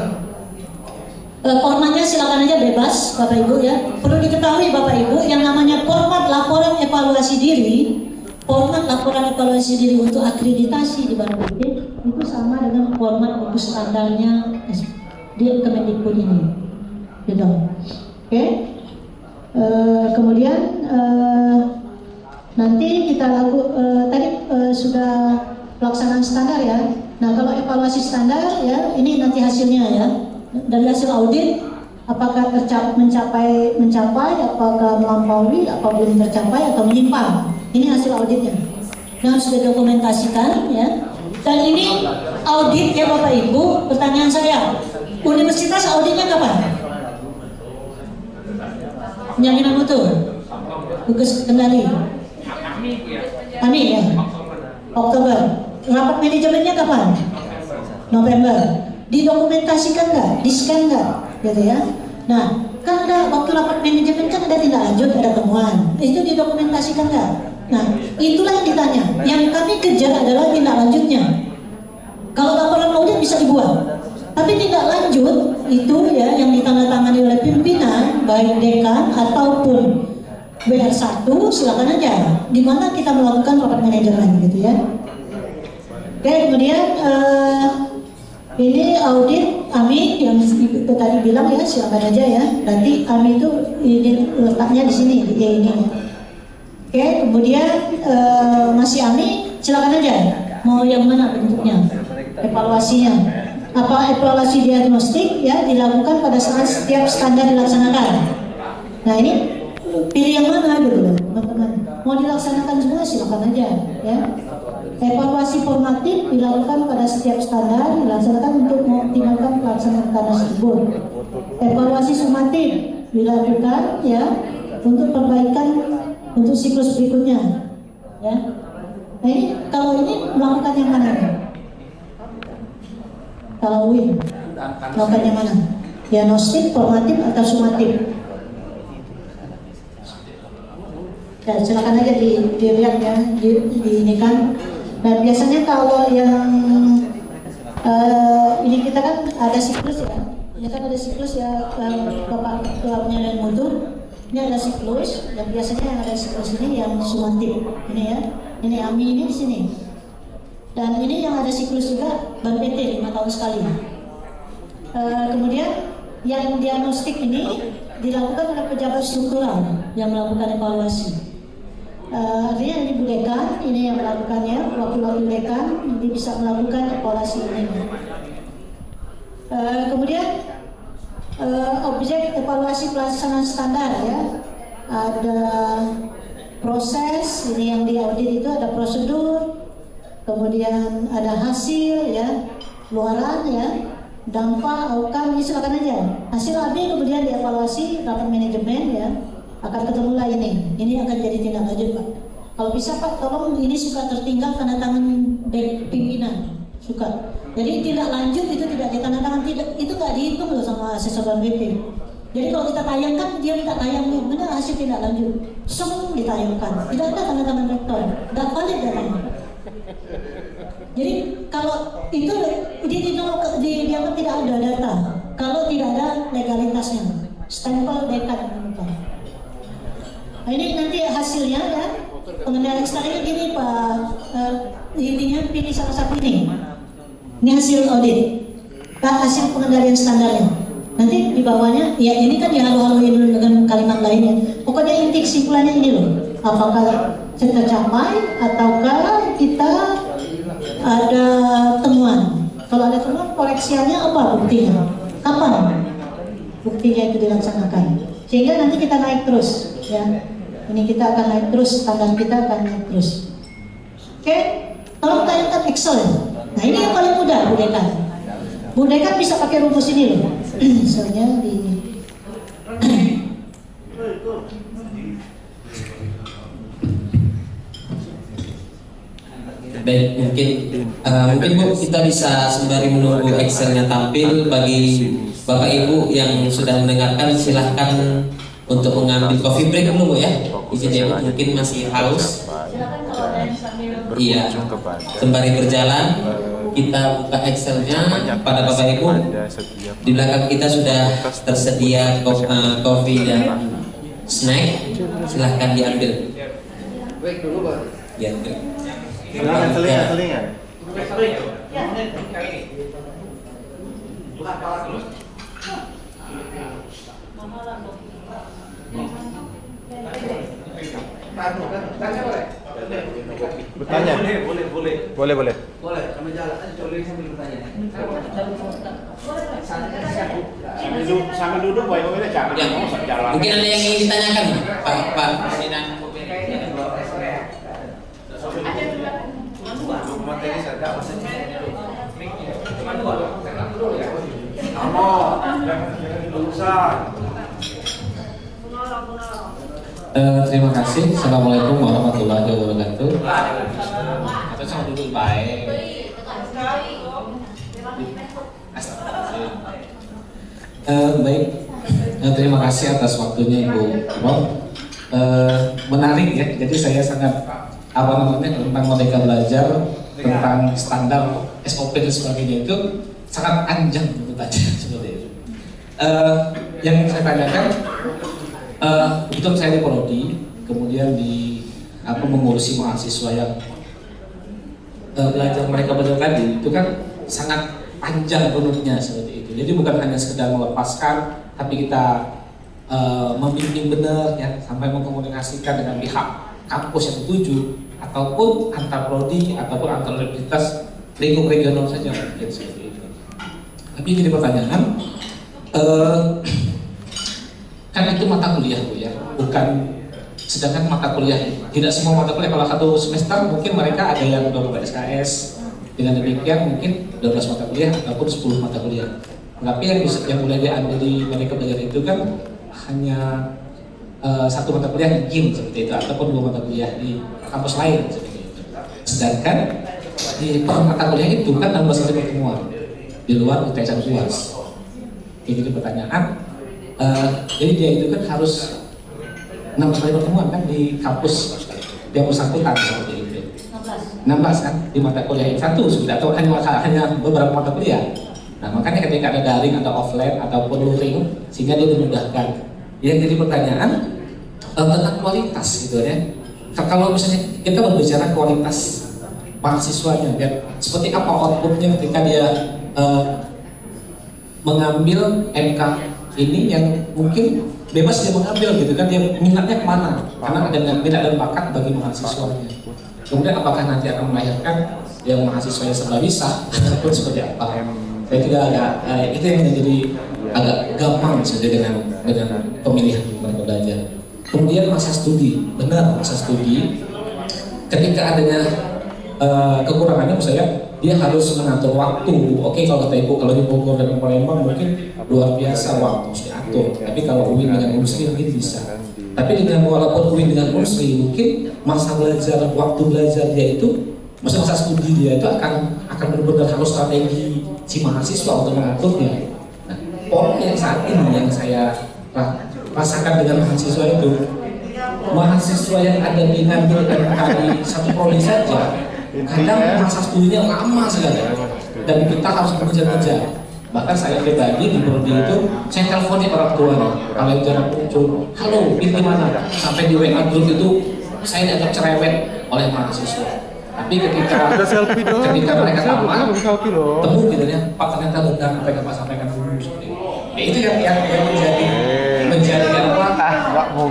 Formatnya silakan aja bebas Bapak Ibu ya. Perlu diketahui Bapak Ibu yang namanya format laporan evaluasi diri. Format laporan evaluasi diri untuk akreditasi di Bandung itu sama dengan format buku standarnya di Kemendikbud ini, gitu. Oke. Kemudian nanti kita tadi sudah pelaksanaan standar ya. Nah kalau evaluasi standar ya, ini nanti hasilnya ya. Dari hasil audit, apakah mencapai, apakah melampaui, apa belum tercapai atau menyimpang. Ini hasil auditnya. Nah, sudah dokumentasikan ya. Dan ini audit ya Bapak Ibu. Pertanyaan saya, universitas auditnya kapan? Jaminan mutu, tugas kendali. Amin ya. Oktober. Rapat manajemennya kapan? November. Didokumentasikan nggak? Di-scan nggak? Gitu ya. Nah, kan ada waktu rapat manajemen kan ada tindak lanjut, ada temuan. Itu didokumentasikan nggak? Nah, itulah yang ditanya. Yang kami kejar adalah tindak lanjutnya. Kalau laporan audit bisa dibuat, tapi tindak lanjut itu ya yang ditandatangani oleh pimpinan, baik dekan ataupun BR1, silakan aja. Di mana kita melakukan rapat manajemen, gitu ya. Oke, kemudian ini audit AMI yang itu tadi bilang ya, silakan aja ya. Nanti AMI itu ini letaknya di sini, di ini. Oke, kemudian masih AMI, silakan aja. Mau yang mana bentuknya? Evaluasinya. Apa evaluasi diagnostik ya dilakukan pada saat setiap standar dilaksanakan. Nah ini pilih yang mana gitu teman-teman. Mau dilaksanakan semua silakan aja ya. Evaluasi formatif dilakukan pada setiap standar dilaksanakan untuk mengoptimalkan pelaksanaan tersebut. Evaluasi sumatif dilakukan ya untuk perbaikan untuk siklus berikutnya ya. Nah ini kalau ini melakukan yang mana? Kalau WIN melakukan yang mana? Diagnostik, formatif atau sumatif? Ya, silakan aja dilihat ya, ini kan. Dan biasanya kalau yang ini kita kan ada siklus ya. Ini kan ada siklus ya, Bapak Ketua Penilaian Mutu. Ini ada siklus, dan biasanya yang ada siklus ini yang sumatif. Ini ya, ini AMI ini di sini. Dan ini yang ada siklus juga Ban PT 5 tahun sekali. Kemudian yang diagnostik ini dilakukan oleh pejabat struktural yang melakukan evaluasi. Artinya ini Bu Dekan, ini yang melakukannya, wakil-wakil Dekan ini bisa melakukan evaluasi ini. Kemudian objek evaluasi pelaksanaan standar ya, ada proses, ini yang diaudit itu ada prosedur, kemudian ada hasil ya, luaran ya, dampak, outcome, ini silakan aja. Hasil AB kemudian dievaluasi rapat manajemen ya, akan ketemulah ini akan jadi tindak lanjut Pak. Kalau bisa Pak, tolong ini suka tertinggal tanda tangan pimpinan, suka. Jadi tidak lanjut itu tidak ditandatangan, tidak itu nggak dihitung loh sama asesor dan BP. Jadi kalau kita tayangkan, dia minta tayang nih, benar hasil tidak lanjut, semua ditayangkan, tidak ada tanda tangan rektor, nggak valid datanya. Jadi kalau itu dianggap tidak ada data, kalau tidak ada legalitasnya, stempel dekan. Nah ini nanti hasilnya ya, pengendalian standarnya gini Pak, intinya pilih salah satu ini. Ini hasil audit, Pak, hasil pengendalian standarnya. Nanti di bawahnya, ya ini kan dihalu-haluin dulu dengan kalimat lainnya. Pokoknya inti kesimpulannya ini loh, apakah tercapai ataukah kita ada temuan. Kalau ada temuan, koreksiannya apa buktinya? Kapan buktinya itu dilaksanakan? Sehingga nanti kita naik terus, ya. Ini kita akan naik terus, standar kita akan naik terus. Oke, tolong tayangkan Excel. Nah ini yang paling mudah, Bu Dekan. Bu Dekan bisa pakai rumus ini loh. Soalnya di baik, mungkin Bu kita bisa sembari menunggu Excelnya tampil, bagi Bapak Ibu yang sudah mendengarkan silahkan untuk mengambil coffee break dulu Bu ya. Izin ya Bu, mungkin masih haus. Iya, sembari berjalan kita buka Excelnya pada Bapak Ibu. Di belakang kita sudah tersedia kopi dan snack, silahkan diambil. Diambil. Telinga. Bertanya? Boleh. Sambil jalan aja, sambil bertanya. Sambil duduk, boleh jangan jalan. Mungkin ada yang ingin ditanyakan, Pak. Terima kasih. Assalamualaikum warahmatullahi wabarakatuh. Atau sama dulu baik. Baik. Terima kasih atas waktunya Ibu Rob. Menarik ya. Jadi saya sangat tentang Merdeka Belajar, tentang standar SOP dan sebagainya itu sangat panjang menurut aja seperti itu. Yang saya tanyakan, kebetulan saya di Prodi, kemudian mengurusi mahasiswa yang belajar mereka belajar tadi itu kan sangat panjang runutnya seperti itu. Jadi bukan hanya sekedar melepaskan, tapi kita membimbing benar ya, sampai mengkomunikasikan dengan pihak kampus yang dituju, ataupun antar prodi ataupun antar universitas lingkup regional saja mungkin seperti itu. Tapi jadi pertanyaan, kan itu mata kuliah Bu ya, bukan, sedangkan mata kuliah tidak semua mata kuliah, kalau satu semester mungkin mereka ada yang 20 SKS, dengan demikian mungkin 12 mata kuliah ataupun 10 mata kuliah. Tapi yang mulai diambil di Merdeka Belajar itu kan hanya satu mata kuliah di GIM seperti itu, ataupun 2 mata kuliah di kampus lain seperti itu. Sedangkan di mata kuliah itu kan 16 kali pertemuan di luar UTS dan UAS. Jadi pertanyaan, jadi dia itu kan harus 16 kali pertemuan kan di kampus dia bersangkutan seperti itu. 16 kan di mata kuliah yang satu sudah, atau hanya beberapa mata kuliah. Nah makanya ketika ada daring atau offline ataupun luring, sehingga dia dimudahkan. Yang jadi pertanyaan tentang kualitas gitu ya. Kalau misalnya kita berbicara kualitas mahasiswanya, dan seperti apa outputnya ketika dia mengambil MK ini yang mungkin bebas dia mengambil gitu kan, dia minatnya kemana, karena ada minat dan bakat bagi mahasiswanya. Kemudian apakah nanti akan melahirkan yang mahasiswanya serba bisa ataupun seperti apa? Saya juga agak itu yang menjadi agak gampang saja dengan pemilihan Merdeka Belajar. Kemudian masa studi, benar masa studi ketika adanya kekurangannya misalnya dia harus mengatur waktu. Oke, kalau kata Ibu, kalau di Bogor dan Palembang mungkin luar biasa waktu harus diatur. Tapi kalau UIN dengan industri mungkin bisa. Tapi dengan walaupun UIN dengan Unsri, mungkin masa belajar, waktu belajar dia itu, masa studi dia itu akan benar-benar harus strategi si mahasiswa untuk mengaturnya. Nah, pola yang saat ini yang saya rasakan dengan mahasiswa itu, mahasiswa yang ada di ngambil dari satu prodi saja, kadang masa studinya lama sekali, dan kita harus bekerja-kerja. Bahkan saya pribadi di prodi itu, saya teleponin orang tua, kalau yang jarang muncul, halo, ini gimana? Sampai di WA group itu, saya dianggap cerewet oleh mahasiswa. Tapi ketika mereka lama, temu gitu ya, Pak ternyata benar apa yang Pak sampaikan dulu. Ya itu yang menjadi apa?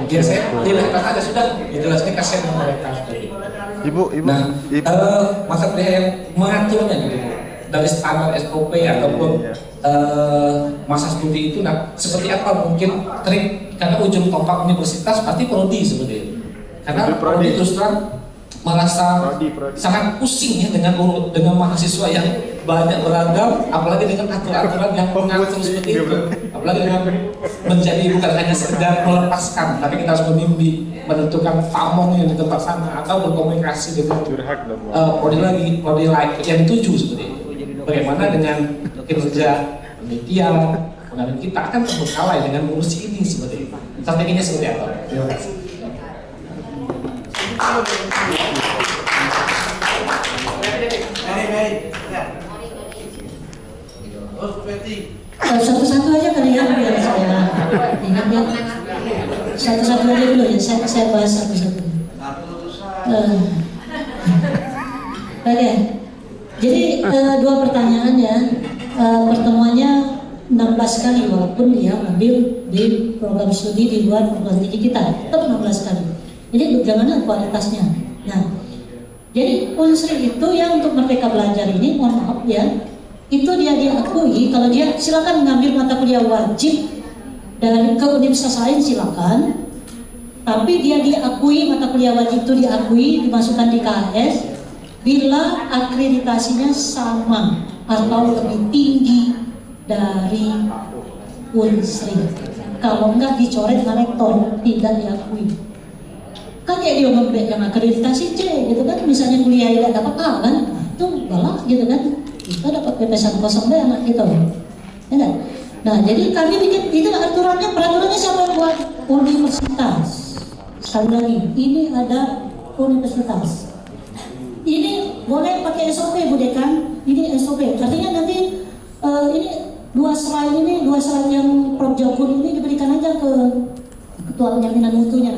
Ya saya dilihat aja sudah, jelasnya kasihan sama mereka. Ibu. Nah, maksud dia yang mengaturnya gitu, dari standar SOP ataupun masa studi itu, nah seperti apa mungkin trik, karena ujung tombak universitas pasti prodi seperti itu. Karena prodi terus terang merasa sangat pusing ya dengan mahasiswa yang banyak beragam, apalagi dengan aturan-aturan yang mengatur seperti itu, apalagi dengan menjadi bukan hanya sekedar melepaskan, tapi kita harus membimbing, menentukan pamong yang di tempat sana atau berkomunikasi dengan prodi lain yang dituju seperti itu. Bagaimana dengan kinerja penelitian, pengambilan kita akan terbengkalai dengan mengurusi ini seperti itu. Strateginya seperti apa? Terima kasih. Satu-satu aja kali ya, biar saya ingat ya. Satu-satu aja dulu ya, saya bahas satu-satu. Oke. Jadi dua pertanyaan ya. Pertemuannya 16 kali walaupun dia ambil di program studi di luar program studi kita, tetap 16 kali. Jadi bagaimana kualitasnya? Nah, jadi Unsri itu yang untuk Merdeka Belajar ini, mohon maaf ya, itu dia diakui kalau dia silakan mengambil mata kuliah wajib dari ke universitas lain silakan, tapi dia diakui mata kuliah wajib itu diakui dimasukkan di KHS bila akreditasinya sama atau lebih tinggi dari Unsri. Kalau enggak dicoret sama rektor, tidak diakui. Kan kayak dia membeli yang akreditasi C gitu kan, misalnya kuliah tidak dapat A kan, itu galak gitu kan, kita dapat pepesan kosong deh anak kita, ya kan? Nah jadi kami bikin itu peraturannya siapa yang buat? Universitas. Sekali lagi, ini ada universitas. Ini boleh pakai SOP Bu Dekan, ini SOP. Artinya nanti ini dua slide yang Prof Jokun ini diberikan aja ke Ketua Penjaminan Mutunya.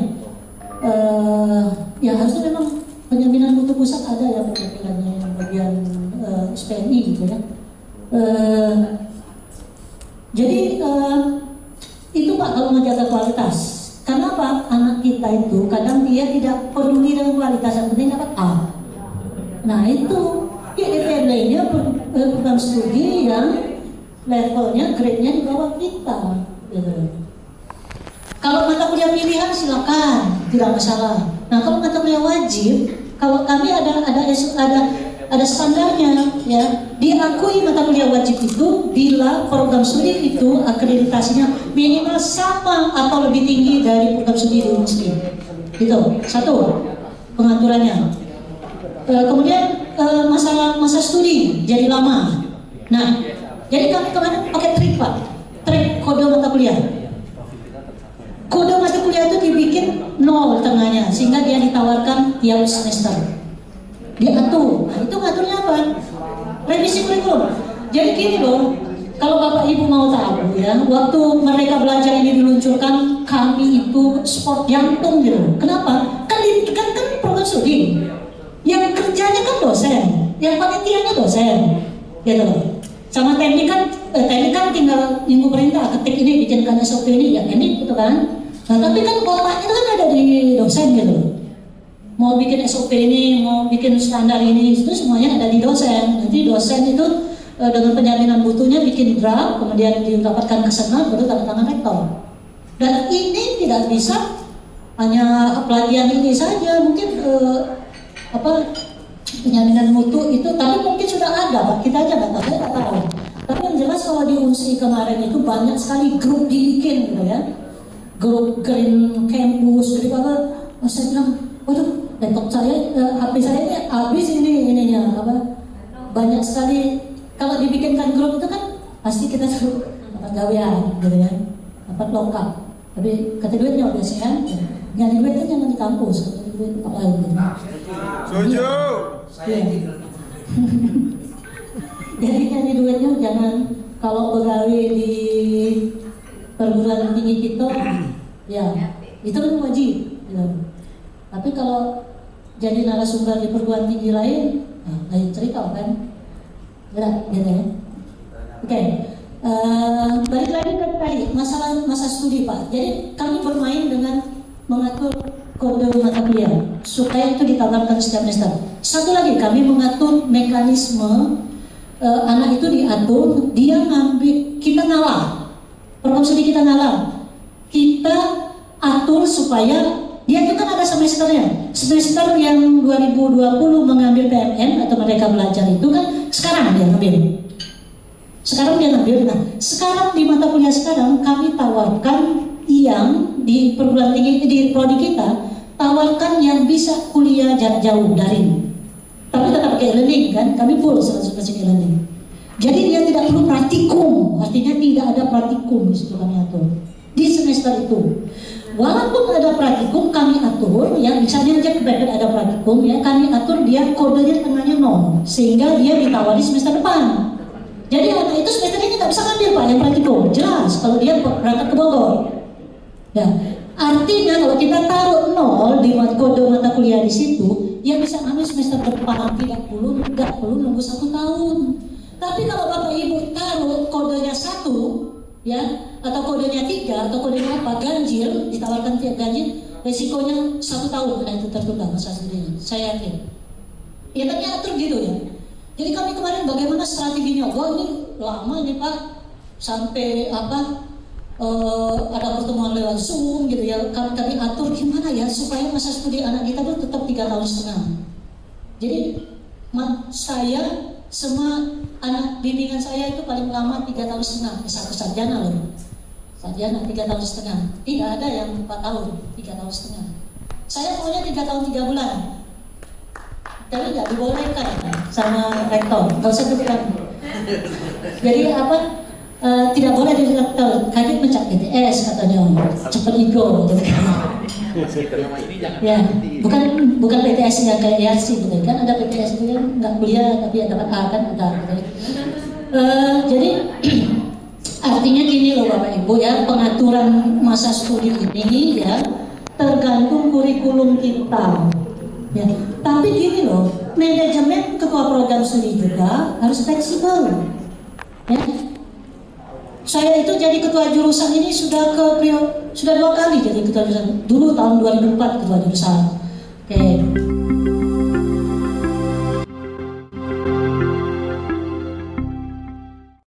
Ya harusnya memang penjaminan mutu pusat ada ya perwakilannya yang bagian SPNI gitu ya. Jadi itu Pak kalau menjaga kualitas. Karena apa? Anak kita itu kadang dia tidak peduli dengan kualitas, yang penting dapat A. Nah itu ya nilainya program studi yang levelnya, grade-nya di bawah kita. Gitu. Kalau mata kuliah pilihan silakan, tidak masalah. Nah kalau mata kuliah wajib, kalau kami ada standarnya, ya diakui mata kuliah wajib itu bila program studi itu akreditasinya minimal sama atau lebih tinggi dari program studi di Unsri. Gitu, satu pengaturannya. Kemudian masa studi jadi lama. Nah, jadi kami kemarin pakai trik Pak, trik kode mata kuliah. Kode mata kuliah itu dibikin 0 tengahnya sehingga dia ditawarkan tiap semester. Diatur. Nah, itu ngaturnya apa? Revisi kurikulum. Jadi gini loh, kalau Bapak Ibu mau tahu ya, waktu Merdeka Belajar ini diluncurkan, kami itu sport jantung gitu. Kenapa? Kan program studi. Yang kerjanya kan dosen, yang panitianya dosen. Gitu loh. Sama teknik kan tinggal nunggu perintah, ketik ini bikinkan SOP ini ya teknik gitu kan. Nah tapi kan otaknya itu kan ada di dosen gitu. Mau bikin SOP ini, mau bikin standar ini, itu semuanya ada di dosen. Nanti dosen itu dengan penjaminan mutunya bikin draft, kemudian didapatkan ke senat, baru tanda tangan rektor. Dan ini tidak bisa hanya pelatihan ini saja, mungkin penjaminan mutu itu, tapi mungkin sudah ada, Pak. Kita aja nggak tahu. Tapi yang jelas kalau di Unsri kemarin itu banyak sekali grup dibikin, gitu ya. grup Green Campus, jadi apa? Saya bilang, waduh, laptop saya, HP saya ini habis ininya apa? Banyak sekali. Kalau dibikinkan grup itu kan pasti kita suruh dapat gawean, gitu ya, dapat lengkap. Tapi kata duitnya udah sekian, nyari duit kan jangan di kampus, kata duit tempat lain. Gitu. Setuju. Iya. Jadi nyari duitnya jangan kalau begawe di perguruan tinggi kita, ya itu kan wajib. Ya. Tapi kalau jadi narasumber di perguruan tinggi lain, lain cerita kan? Ya, gitu ya. Oke. Balik lagi ke tadi masalah masa studi Pak. Jadi kami bermain dengan mengatur kode mata kuliah supaya itu ditawarkan setiap semester. Satu lagi kami mengatur mekanisme anak itu diatur, dia ngambil, kita ngalah, program studi kita ngalah, kita atur supaya dia itu kan ada semesternya. Semester yang 2020 mengambil PMN atau Merdeka Belajar itu kan sekarang dia ngambil. Nah, sekarang di mata kuliah sekarang kami tawarkan yang di perguruan tinggi di prodi kita tawarkan yang bisa kuliah jarak jauh daring. Tapi tetap pakai e-learning kan, kami full 100% e-learning. Jadi dia tidak perlu praktikum, artinya tidak ada praktikum di situ kami atur di semester itu. Walaupun ada praktikum kami atur, ya misalnya aja kebetulan ada praktikum, ya kami atur dia kodenya tengahnya 0 sehingga dia ditawari semester depan. Jadi anak itu semester ini nggak bisa ngambil Pak yang praktikum, jelas kalau dia berangkat ke Bogor. Ya, artinya kalau kita taruh 0 di kode mata kuliah di situ, dia bisa ambil semester depan, tidak perlu nunggu 1 tahun. Tapi kalau Bapak Ibu taruh kodenya 1, ya, atau kodenya 3, atau kodenya apa, ganjil, ditawarkan tiap ganjil, resikonya 1 tahun karena itu tertunda masa studinya, saya yakin. Ya tapi atur gitu ya. Jadi kami kemarin bagaimana strateginya? Wah ini lama nih Pak, sampai apa? Ada pertemuan lewat Zoom gitu ya. Kami atur gimana ya supaya masa studi anak kita tuh tetap 3,5 tahun. Jadi saya semua anak bimbingan saya itu paling lama 3,5 tahun. Satu sarjana loh. Sarjana 3,5 tahun. Tidak ada yang 4 tahun, 3,5 tahun. Saya maunya 3 tahun 3 bulan. Tapi nggak dibolehkan sama rektor, nggak usah ditekan. Jadi apa? Tidak boleh direktor, kaget mencak BTS katanya, cepat ego, gitu kan? Ya, bukan BTS yang kayak IRC, gitu kan? Ada BTS itu kan nggak kuliah tapi dapat A kan ada. Gitu. Jadi artinya gini loh Bapak Ibu ya, pengaturan masa studi ini ya tergantung kurikulum kita. Ya, tapi gini loh, manajemen ketua program studi juga harus fleksibel. Ya. Saya itu jadi ketua jurusan ini sudah 2 kali jadi ketua jurusan. Dulu tahun 2004 ketua jurusan. Oke.